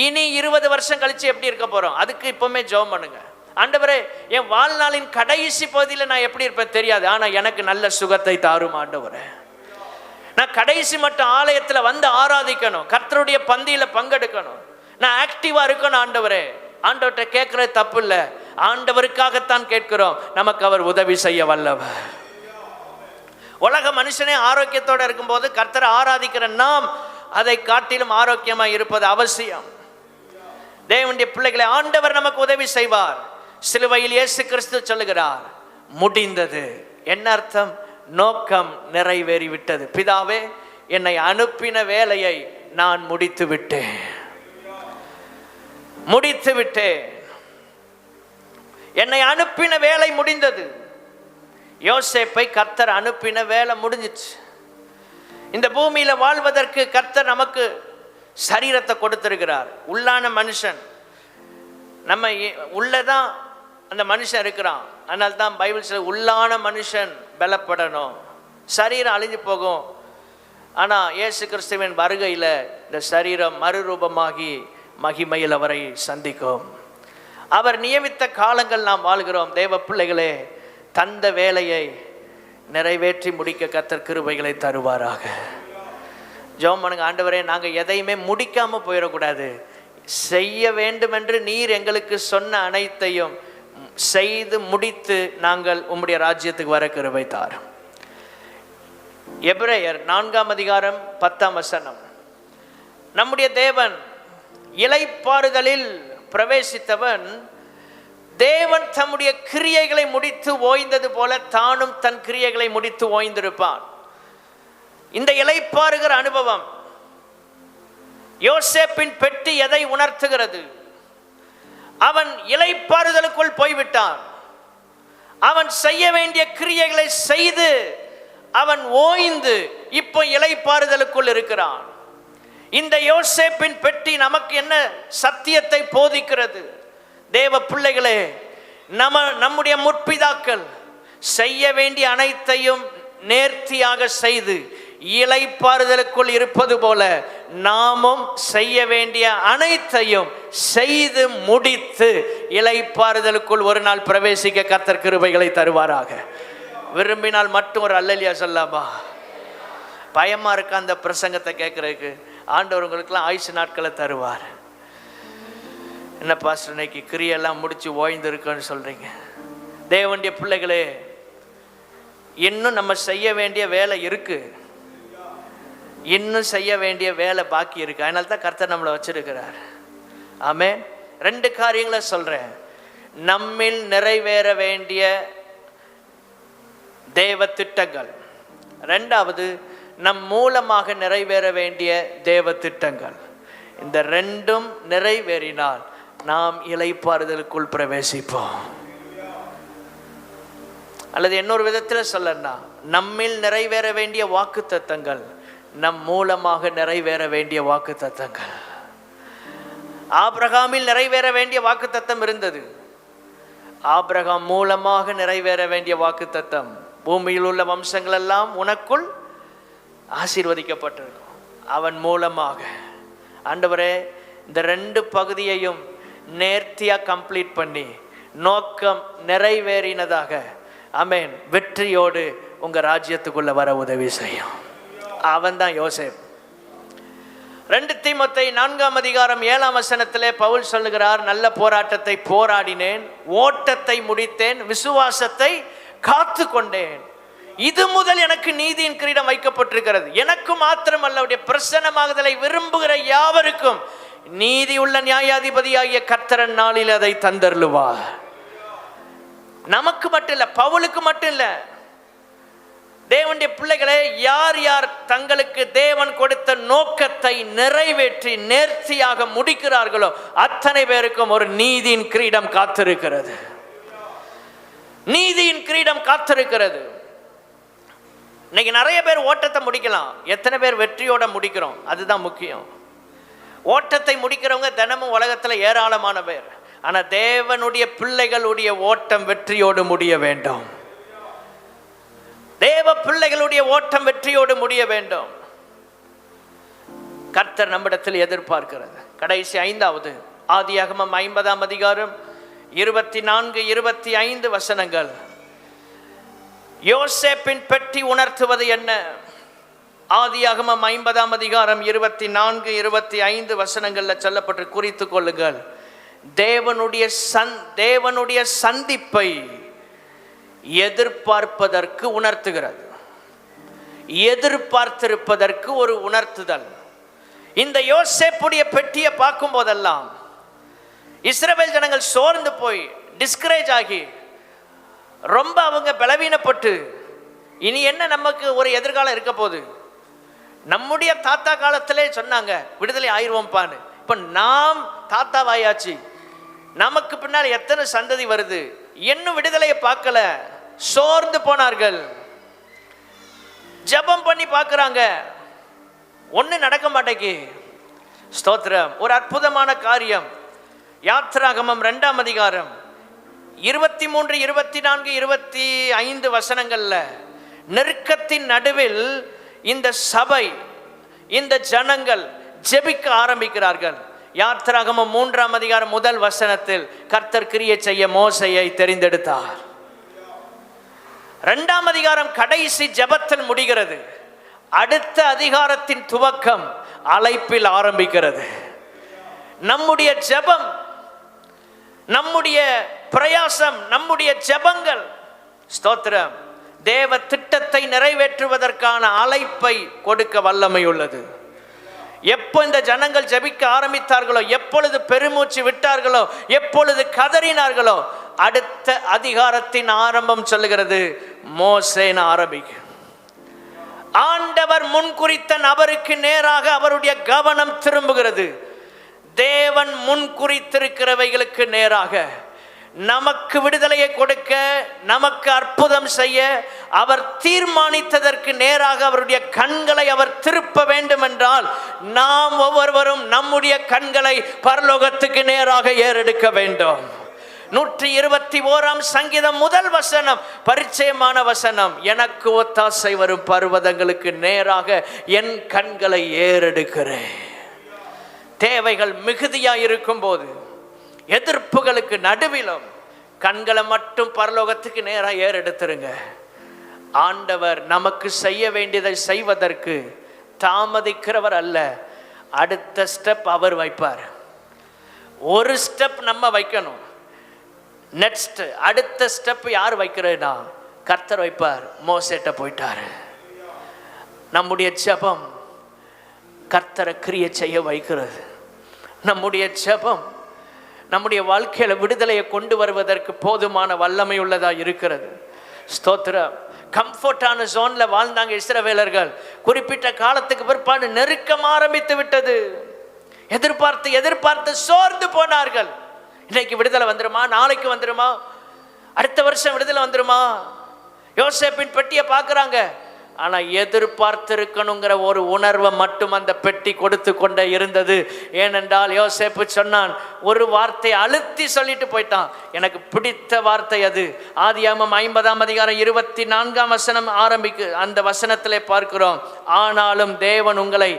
இனி 20 வருஷம் கழிச்சு எப்படி இருக்க போறோம், அதுக்கு இப்பவுமே ஜெபம் பண்ணுங்க. ஆண்டவரே, என் வாழ்நாளின் கடைசி பகுதியில் நான் எப்படி இருப்பேன் தெரியாது, ஆனா எனக்கு நல்ல சுகத்தை தாரும் ஆண்டவரே. நான் கடைசி மட்டும் ஆலயத்தில் வந்து ஆராதிக்கணும், கர்த்தருடைய பந்தியில பங்கெடுக்கணும், நான் ஆக்டிவா இருக்கணும் ஆண்டவரே. ஆண்டவர்கிட்ட கேட்கறது தப்பு இல்லை, ஆண்டவருக்காகத்தான் கேட்கிறோம். நமக்கு அவர் உதவி செய்ய வல்லவர். உலக மனுஷனே ஆரோக்கியத்தோட இருக்கும்போது கர்த்தரை ஆராதிக்கிற நாம் அதை காட்டிலும் ஆரோக்கியமா இருப்பது அவசியம். தேவனுடைய பிள்ளைகளை, ஆண்டவர் நமக்கு உதவி செய்வார். சிலுவையில் இயேசு கிறிஸ்து சொல்லுகிறார், முடிந்தது. என்ன அர்த்தம்? நோக்கம் நிறைவேறிவிட்டது. பிதாவே, என்னை அனுப்பின வேலையை நான் முடித்து விட்டேன். என்னை அனுப்பின வேலை முடிந்தது. யோசேப்பை கர்த்தர் அனுப்பின வேலை முடிஞ்சிச்சு. இந்த பூமியில வாழ்வதற்கு கர்த்தர் நமக்கு சரீரத்தை கொடுத்திருக்கிறார். உள்ளான மனுஷன் நம்ம உள்ளதான் அந்த மனுஷன் இருக்கிறான். அதனால தான் பைபிள் சொல்ல, உள்ளான மனுஷன் பலப்படணும். சரீரம் அழிஞ்சு போகும், ஆனா இயேசு கிறிஸ்துவின் வருகையில் இந்த சரீரம் மறுரூபமாகி மகிமையில் அவரை சந்திக்கும். அவர் நியமித்த காலங்கள் நாம் வாழ்கிறோம். தேவ பிள்ளைகளே, தந்த வேலையை நிறைவேற்றி முடிக்க கர்த்தர் கிருபைகளை தருவாராக. ஜெபம் பண்ணுங்க, ஆண்டவரே, நாங்கள் எதையுமே முடிக்காம போயிடக்கூடாது. செய்ய வேண்டும் என்று நீர் எங்களுக்கு சொன்ன அனைத்தையும் செய்து முடித்து நாங்கள் உம்முடைய ராஜ்யத்துக்கு வர கிருபை தாரும். எபிரேயர் 4ஆம் அதிகாரம் 10ஆம் வசனம். நம்முடைய தேவன் இளைப்பாறுதலில் பிரவேசித்தவன், தேவன் தம்முடைய கிரியைகளை முடித்து ஓய்ந்தது போல தானும் தன் கிரியைகளை முடித்து ஓய்ந்திருப்பான். இந்த இளைப்பாறுகிற அனுபவம், யோசேப்பின் பெட்டி எதை உணர்த்துகிறது? அவன் இளைப்பாறுதலுக்குள் போய்விட்டான். அவன் செய்ய வேண்டிய கிரியைகளை செய்து அவன் ஓய்ந்து இப்போ இளைப்பாறுதலுக்குள் இருக்கிறான். இந்த யோசேப்பின் பெட்டி நமக்கு என்ன சத்தியத்தை போதிக்கிறது? தேவ பிள்ளைகளே, நம்முடைய முற்பிதாக்கள் செய்ய வேண்டிய அனைத்தையும் நேர்த்தியாக செய்து இளைப்பாறுதலுக்குள் இருப்பது போல நாமும் செய்ய வேண்டிய அனைத்தையும் செய்து முடித்து இளைப்பாறுதலுக்குள் ஒரு நாள் பிரவேசிக்க கர்த்தர் கிருபைகளை தருவாராக. விரும்பினால் மட்டும் ஒரு அல்லேலூயா சொல்லாமா? பயமா இருக்க அந்த பிரசங்கத்தை கேட்கறதுக்கு ஆண்டவர் உங்களுக்கெல்லாம் ஆயுசு நாட்களை தருவார். என்ன பாஸ்டர் இன்னைக்கு கிரியெல்லாம் முடிச்சு ஓய்ந்து இருக்குன்னு சொல்றீங்க? தேவனுடைய பிள்ளைகளே, இன்னும் நம்ம செய்ய வேண்டிய வேலை இருக்கு. இன்னும் செய்ய வேண்டிய வேலை பாக்கி இருக்கு. அதனால தான் கர்த்தர் நம்மளை வச்சிருக்கிறார். ஆமென். 2 காரியங்களை சொல்றேன். நம்மில் நிறைவேற வேண்டிய தேவ திட்டங்கள், 2வது நம் மூலமாக நிறைவேற வேண்டிய தேவ திட்டங்கள். இந்த 2ம் நிறைவேறினால் நாம் இளைப்பாறுதலுக்குள் பிரவேசிப்போம். அல்லது இன்னொரு விதத்தில் சொல்லனா, நம்மில் நிறைவேற வேண்டிய வாக்கு தத்தங்கள் நம் மூலமாக நிறைவேற வேண்டிய வாக்கு தத்தங்கள். ஆபிரகாமில் நிறைவேற வேண்டிய வாக்கு தத்தம் இருந்தது. ஆபிரகாம் மூலமாக நிறைவேற வேண்டிய வாக்கு தத்தம், பூமியில் உள்ள வம்சங்கள் எல்லாம் உனக்குள் ஆசீர்வதிக்கப்பட்டிருக்கும். அவன் மூலமாக. ஆண்டவரே, இந்த 2 பகுதியையும் நேர்த்தியாக கம்ப்ளீட் பண்ணி நோக்கம் நிறைவேறினதாக, ஆமென், வெற்றியோடு உங்க ராஜ்யத்துக்குள்ள வர உதவி செய்யும். அவன் தான் யோசேப். 2 தீமோத்தேயு 4:7 பவுல் சொல்லுகிறார், நல்ல போராட்டத்தை போராடினேன், ஓட்டத்தை முடித்தேன், விசுவாசத்தை காத்து கொண்டேன். இது முதல் எனக்கு நீதியின் கிரீடம் வைக்கப்பட்டிருக்கிறது. எனக்கு மாத்திரமல்ல, அவருடைய பிரசன்னமாகுதலை விரும்புகிற யாவருக்கும் நீதி உள்ள நியாயாதிபதியாகிய கர்த்தர் நாளில் அதை தந்தருளுவார். நமக்கு மட்டும் இல்ல, பவுலுக்கு மட்டும் இல்ல, தேவனுடைய பிள்ளைகளே, யார் யார் தங்களுக்கு தேவன் கொடுத்த நோக்கத்தை நிறைவேற்றி நேர்த்தியாக முடிக்கிறார்களோ அத்தனை பேருக்கும் ஒரு நீதியின் கிரீடம் காத்திருக்கிறது. நீதியின் கிரீடம் காத்திருக்கிறது. இன்னைக்கு நிறைய பேர் ஓட்டத்தை முடிக்கலாம், எத்தனை பேர் வெற்றியோட முடிக்கிறோம்? அதுதான் முக்கியம். ஓட்டத்தை முடிக்கிறவங்க தினமும் உலகத்தில் ஏராளமான பேர். ஆனால் தேவனுடைய பிள்ளைகளுடைய ஓட்டம் வெற்றியோடு முடிய வேண்டும். தேவ பிள்ளைகளுடைய ஓட்டம் வெற்றியோடு முடிய வேண்டும். கர்த்தர் நம்மிடத்தில் எதிர்பார்க்கிறது. கடைசி 5வது ஆதியாகமம் 50:24-25 யோசேப்பின் பெட்டி உணர்த்துவது என்ன? ஆதியாகமம் 50:24-25 சொல்லப்பட்டு குறித்து கொள்ளுங்கள். தேவனுடைய சந்திப்பை எதிர்பார்ப்பதற்கு உணர்த்துகிறது. எதிர்பார்த்திருப்பதற்கு ஒரு உணர்த்துதல். இந்த யோசேப்புடைய பெட்டியை பார்க்கும் போதெல்லாம் இஸ்ரவேல் ஜனங்கள் சோர்ந்து போய் டிஸ்கரேஜ் ஆகி ரொம்ப அவங்க பலவீனப்பட்டு, இனி என்ன நமக்கு ஒரு எதிர்காலம் இருக்க போகுது? நம்முடைய தாத்தா காலத்திலே சொன்னாங்க விடுதலை ஆயிடுவோம்பான்னு. இப்ப நாம் தாத்தாவாயாச்சு, நமக்கு பின்னால் எத்தனை சந்ததி வருது, இன்னும் விடுதலையை பார்க்கல, சோர்ந்து போனார்கள். ஜெபம் பண்ணி பார்க்கறாங்க, ஒண்ணு நடக்க மாட்டேங்கி. ஸ்தோத்திரம். ஒரு அற்புதமான காரியம். யாத்ராகமம் 2:23-24-25 நெருக்கத்தின் நடுவில் இந்த சபை, இந்த ஜனங்கள் ஜெபிக்க ஆரம்பிக்கிறார்கள். யாத்ராகமம் 3:1 கர்த்தர் கிரியை செய்ய மோசேயை தெரிந்தெடுத்தார். 2 கடைசி ஜெபத்தில் முடிகிறது. அடுத்த அதிகாரத்தின் துவக்கம் அழைப்பில் ஆரம்பிக்கிறது. நம்முடைய ஜெபம், நம்முடைய பிரயாசம், நம்முடைய ஜெபங்கள், ஸ்தோத்திரம், தேவ திட்டத்தை நிறைவேற்றுவதற்கான அழைப்பை கொடுக்க வல்லமை உள்ளது. எப்போ இந்த ஜனங்கள் ஜெபிக்க ஆரம்பித்தார்களோ, எப்பொழுது பெருமூச்சு விட்டார்களோ, எப்பொழுது கதறினார்களோ, அடுத்த அதிகாரத்தின் ஆரம்பம் சொல்லுகிறது மோசேன ஆரம்பிக்கும். ஆண்டவர் முன்குறித்த நபருக்கு நேராக அவருடைய கவனம் திரும்புகிறது. தேவன் முன்குறித்திருக்கிறவைகளுக்கு நேராக நமக்கு விடுதலையை கொடுக்க, நமக்கு அற்புதம் செய்ய அவர் தீர்மானித்ததற்கு நேராக அவருடைய கண்களை அவர் திருப்ப வேண்டும் என்றால் நாம் ஒவ்வொருவரும் நம்முடைய கண்களை பரலோகத்துக்கு நேராக ஏறெடுக்க வேண்டும். 121 சங்கீதம் முதல் வசனம் பரிச்சயமான வசனம். எனக்கு ஒத்தாசை வரும் பர்வதங்களுக்கு நேராக என் கண்களை ஏறெடுக்கிறேன். தேவைகள் மிகுதியாக இருக்கும் போது, எதிர்ப்புகளுக்கு நடுவிலும் கண்களை மட்டும் பரலோகத்துக்கு நேராக ஏறெடுத்துருங்க. ஆண்டவர் நமக்கு செய்ய வேண்டியதை செய்வதற்கு தாமதிக்கிறவர் அல்ல. அடுத்த ஸ்டெப் அவர் வைப்பார். ஒரு ஸ்டெப் நம்ம வைக்கணும். நெக்ஸ்ட் அடுத்த ஸ்டெப் யார் வைக்கிறேன்னா கர்த்தர் வைப்பார். மோசேட்ட போயிட்டாரு. நம்முடைய ஜெபம் கர்த்தரை கிரியை செய்ய வைக்கிறது. நம்முடைய ஜெபம் நம்முடைய வாழ்க்கையில விடுதலையை கொண்டு வருவதற்கு போதுமான வல்லமை உள்ளதா இருக்கிறது. ஸ்தோத்திரம். கம்ஃபர்டான ஜோன்ல வாழ்ந்தாங்க இஸ்ரவேலர்கள். குறிப்பிட்ட காலத்துக்கு பிற்பாடு நெருக்கம் ஆரம்பித்து விட்டது. எதிர்பார்த்து சோர்ந்து போனார்கள். இன்னைக்கு விடுதலை வந்துருமா, நாளைக்கு வந்துருமா, அடுத்த வருஷம் விடுதலை வந்துருமா? யோசேப்பின் பெட்டியை பார்க்குறாங்க. ஆனால் எதிர்பார்த்திருக்கணுங்கிற ஒரு உணர்வை மட்டும் அந்த பெட்டி கொடுத்து கொண்டே இருந்தது. ஏனென்றால் யோசேப்பு சொன்னான், ஒரு வார்த்தை அழுத்தி சொல்லிட்டு போயிட்டான். எனக்கு பிடித்த வார்த்தை அது. ஆதியாகமம் 50ஆம் அதிகாரம் 24ஆம் வசனம் ஆரம்பிக்கு. அந்த வசனத்திலே பார்க்கிறோம், ஆனாலும் தேவன் உங்களை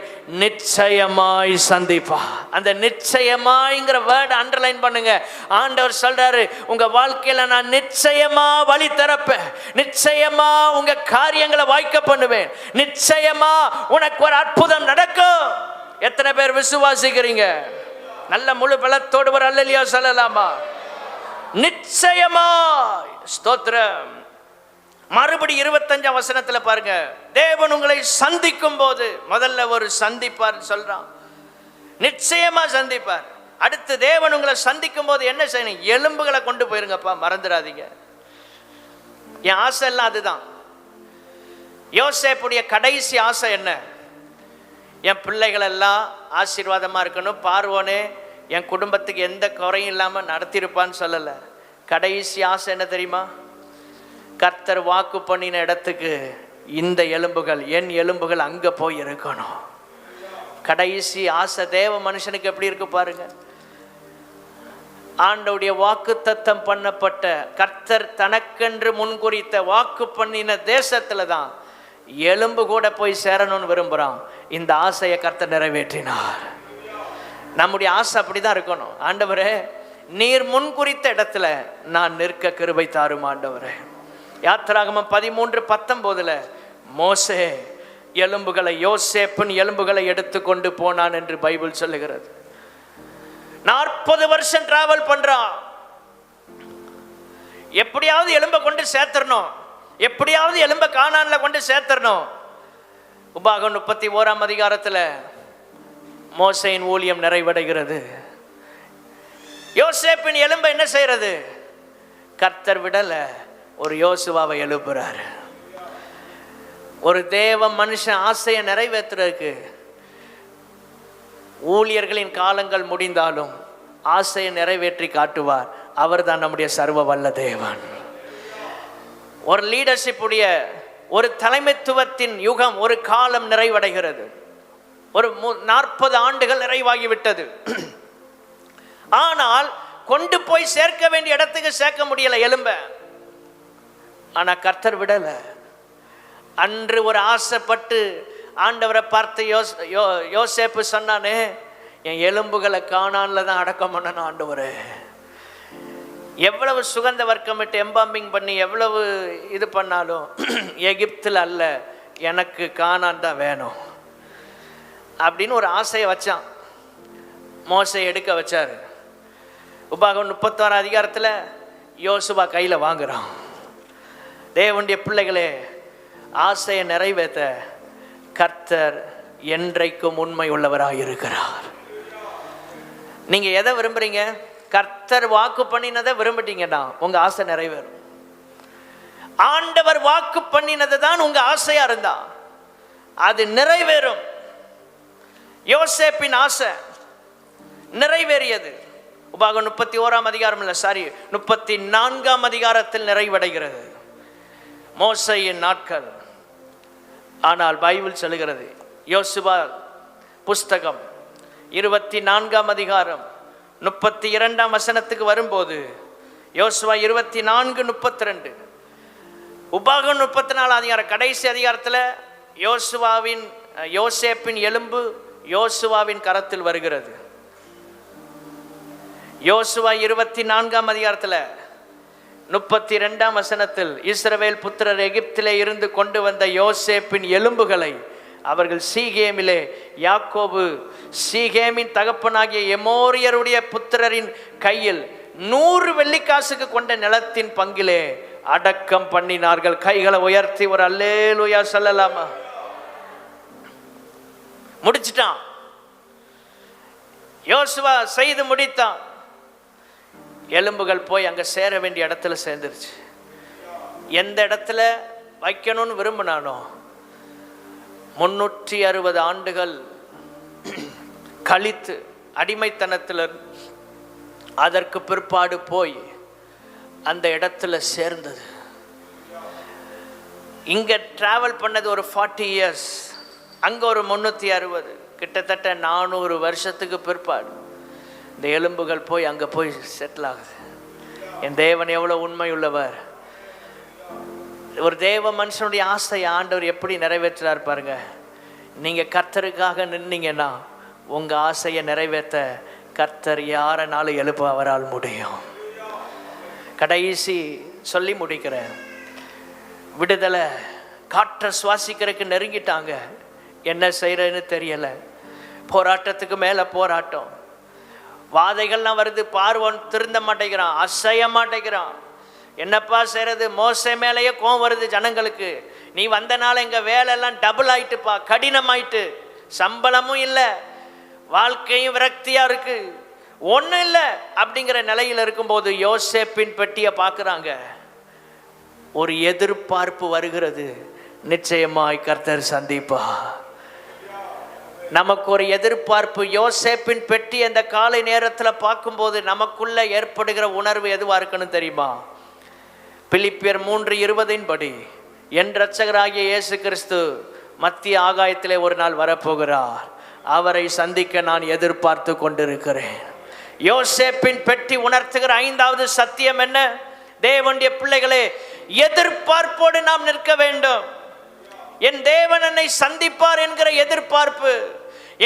நிச்சயமாய் சந்திப்பா. அந்த நிச்சயமாய்ங்கிற வேர்டு அண்டர்லைன் பண்ணுங்க. ஆண்டவர் சொல்றாரு, உங்க வாழ்க்கையில நான் நிச்சயமா வழி திறப்பேன், நிச்சயமா உங்க காரியங்களை வாய்க்க பண்ணுவேன், நிச்சயமா உனக்கு ஒரு அற்புதம் நடக்கும். எத்தனை பேர் விசுவாசிக்கிறீங்க? நல்ல முழு பலத்தோடு ஒரு அல்லேலூயா சொல்லலாமா? நிச்சயமா. ஸ்தோத்திரம். மறுபடி 25ஆம் வசனத்துல பாருங்க, தேவன் உங்களை சந்திக்கும் போது, முதல்ல ஒரு சந்திப்பார் சொல்றான், நிச்சயமா சந்திப்பார். அடுத்து தேவன் உங்களை சந்திக்கும் போது என்ன செய்யணும்? எலும்புகளை கொண்டு போயிருங்கப்பா, மறந்துடாதீங்க. என் ஆசை எல்லாம் அதுதான். யோசேப்புடைய கடைசி ஆசை என்ன? என் பிள்ளைகள் எல்லாம் ஆசீர்வாதமாக இருக்கணும், பார்வோனே என் குடும்பத்துக்கு எந்த குறையும் இல்லாமல் நடத்தியிருப்பான்னு சொல்லலை. கடைசி ஆசை என்ன தெரியுமா? கர்த்தர் வாக்கு பண்ணின இடத்துக்கு இந்த எலும்புகள், என் எலும்புகள் அங்கே போய் இருக்கணும். கடைசி ஆசை. தேவ மனுஷனுக்கு எப்படி இருக்கு பாருங்க. ஆண்டவுடைய வாக்கு தத்தம் பண்ணப்பட்ட, கர்த்தர் தனக்கென்று முன்குறித்த வாக்கு பண்ணின தேசத்துல தான் எலும்பு கூட போய் சேரணும்னு விரும்புகிறான். இந்த ஆசையை கர்த்தர் நிறைவேற்றினார். நம்முடைய ஆசை அப்படிதான் இருக்கணும். ஆண்டவரே, நீர் முன்குறித்த இடத்துல நான் நிற்க கிருபை தாரும் ஆண்டவரே. யாத்திராகமம் 13:19 மோசே எலும்புகளை, யோசேப்பின் எலும்புகளை எடுத்துக்கொண்டு போனான் என்று பைபிள் சொல்லுகிறது. 40 வருஷம் டிராவல் பண்றான். எப்படியாவது எலும்பை கொண்டு சேர்த்துடணும், எப்படியாவது எலும்ப கானான்ல கொண்டு சேர்த்துடணும். உபாகம் 31ஆம் அதிகாரத்தில் மோசேயின் ஊழியம் நிறைவடைகிறது. யோசேப்பின் எலும்பை என்ன செய்யறது? கர்த்தர் விடல, ஒரு யோசுவாவை எழுப்புறாரு. ஒரு தேவ மனுஷன் ஆசையை நிறைவேற்றுறதுக்கு ஊழியர்களின் காலங்கள் முடிந்தாலும் ஆசையை நிறைவேற்றி காட்டுவார். அவர் தான் நம்முடைய சர்வ வல்ல தேவன். ஒரு லீடர்ஷிப் உடைய, ஒரு தலைமைத்துவத்தின் யுகம், ஒரு காலம் நிறைவடைகிறது. ஒரு 40 ஆண்டுகள் நிறைவாகிவிட்டது. ஆனால் கொண்டு போய் சேர்க்க வேண்டிய இடத்துக்கு சேர்க்க முடியல எலும்ப. ஆனா கர்த்தர் விடல. அன்று ஒரு ஆசைப்பட்டு ஆண்டவரை பார்த்து யோசேப்பு சொன்னானே, என் எலும்புகளை கானான்ல தான் அடக்கம் பண்ணணும் ஆண்டவரே. எவ்வளவு சுகந்த வர்க்கமிட்டு எம்பாம்பிங் பண்ணி எவ்வளவு இது பண்ணாலும் எகிப்தில் அல்ல, எனக்கு கானான் தான் வேணும் அப்படின்னு ஒரு ஆசையை வச்சான். மோசே எடுக்க வச்சார். உபாகம் 31ஆம் அதிகாரத்தில் யோசுவா கையில் வாங்குறான். தேவனுடைய பிள்ளைகளே, ஆசையை நிறைவேற்ற கர்த்தர் என்றைக்கும் உண்மை உள்ளவராக இருக்கிறார். நீங்க எதை விரும்புறீங்க? கர்த்தர் வாக்கு பண்ணினதை விரும்பிட்டீங்கன்னா உங்க ஆசை நிறைவேறும். ஆண்டவர் வாக்கு பண்ணினது தான் உங்க ஆசையா இருந்தா அது நிறைவேறும். யோசேப்பின் ஆசை நிறைவேறியது. உபாகம் 31 அதிகாரம் இல்லை, 34 அதிகாரத்தில் நிறைவடைகிறது மோசேயின் நாட்கள். ஆனால் பைபிள் சொல்லுகிறது, யோசுவா புஸ்தகம் 24 அதிகாரம் 32 வசனத்துக்கு வரும்போது, யோசுவா 24:32, உபாகம் 34 அதிகாரம் கடைசி அதிகாரத்தில் யோசேப்பின் எலும்பு யோசுவாவின் கரத்தில் வருகிறது. யோசுவா 24 அதிகாரத்தில் 32 வசனத்தில், இஸ்ரவேல் புத்திரர் எகிப்திலே இருந்து கொண்டு வந்த யோசேப்பின் எலும்புகளை அவர்கள் சீகேமிலே, யாக்கோபு சீகேமின் தகப்பனாகிய எமோரியருடைய புத்திரரின் கையில் 100 வெள்ளிக்காசுக்கு கொண்ட நிலத்தின் பங்கிலே அடக்கம் பண்ணினார்கள். கைகளை உயர்த்தி ஒரு அல்லேலூயா சொல்லலாமா? முடிச்சிட்டான். யோசுவா செய்து முடித்தான். எலும்புகள் போய் அங்க சேர வேண்டிய இடத்துல சேர்ந்துருச்சு. எந்த இடத்துல வைக்கணும்னு விரும்பினானோ 360 ஆண்டுகள் கழித்து அடிமைத்தனத்தில் அதற்கு பிற்பாடு போய் அந்த இடத்துல சேர்ந்தது. இங்க டிராவல் பண்ணது ஒரு 40 இயர்ஸ், அங்க ஒரு 360, கிட்டத்தட்ட 400 வருஷத்துக்கு பிற்பாடு இந்த எலும்புகள் போய் அங்க போய் செட்டில் ஆகுது. என் தேவன் எவ்வளவு உண்மை உள்ளவர்! ஒரு தேவ மனுஷனுடைய ஆசை ஆண்டவர் எப்படி நிறைவேற்றார் பாருங்க. நீங்க கர்த்தருக்காக நின்னீங்கன்னா உங்க ஆசையை நிறைவேற்ற கர்த்தர் யாரனாலும் எழுப்ப அவரால் முடியும். கடைசி சொல்லி முடிக்கிறேன். விடுதலை காற்றை சுவாசிக்கிறதுக்கு நெருங்கிட்டாங்க. என்ன செய்யறதுன்னு தெரியல. போராட்டத்துக்கு மேல போராட்டம், வாதைகள்லாம் வருது. பார்வன் திருந்த மாட்டேங்கிறான், அசைய மாட்டேங்கிறான். என்னப்பா செய்யறது? மோசே மேலேயே கோவம் வருது ஜனங்களுக்கு. நீ வந்தனால எங்க வேலையெல்லாம் டபுள் ஆயிட்டுப்பா, கடினமாயிட்டு, சம்பளமும் இல்லை, வாழ்க்கையும் விரக்தியா இருக்கு, ஒன்றும் இல்லை அப்படிங்கிற நிலையில் இருக்கும்போது யோசேப்பின் பெட்டியை பார்க்குறாங்க. ஒரு எதிர்பார்ப்பு வருகிறது, நிச்சயமாய் கர்த்தர் சந்திப்பா. நமக்கு ஒரு எதிர்பார்ப்பு. யோசேப்பின் பெட்டி அந்த காலை நேரத்தில் பார்க்கும்போது நமக்குள்ள ஏற்படுகிற உணர்வு எதுவா இருக்குன்னு தெரியுமா? பிலிப்பியர் 3:20 படி, என் இரட்சகராகிய இயேசு கிறிஸ்து மத்திய ஆகாயத்திலே ஒரு நாள் வரப்போகிறார், அவரை சந்திக்க நான் எதிர்பார்த்து கொண்டிருக்கிறேன். யோசேப்பின் பெட்டி உணர்த்துகிற 5வது சத்தியம் என்ன? தேவனுடைய பிள்ளைகளே, எதிர்பார்ப்போடு நாம் நிற்க வேண்டும். என் தேவன் என்னை சந்திப்பார் என்கிற எதிர்பார்ப்பு,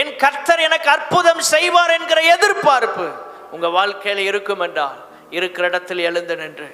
என் கர்த்தர் எனக்கு அற்புதம் செய்வார் என்கிற எதிர்பார்ப்பு உங்க வாழ்க்கையில் இருக்கும் என்றால் இருக்கிற இடத்தில் எழுந்து நின்று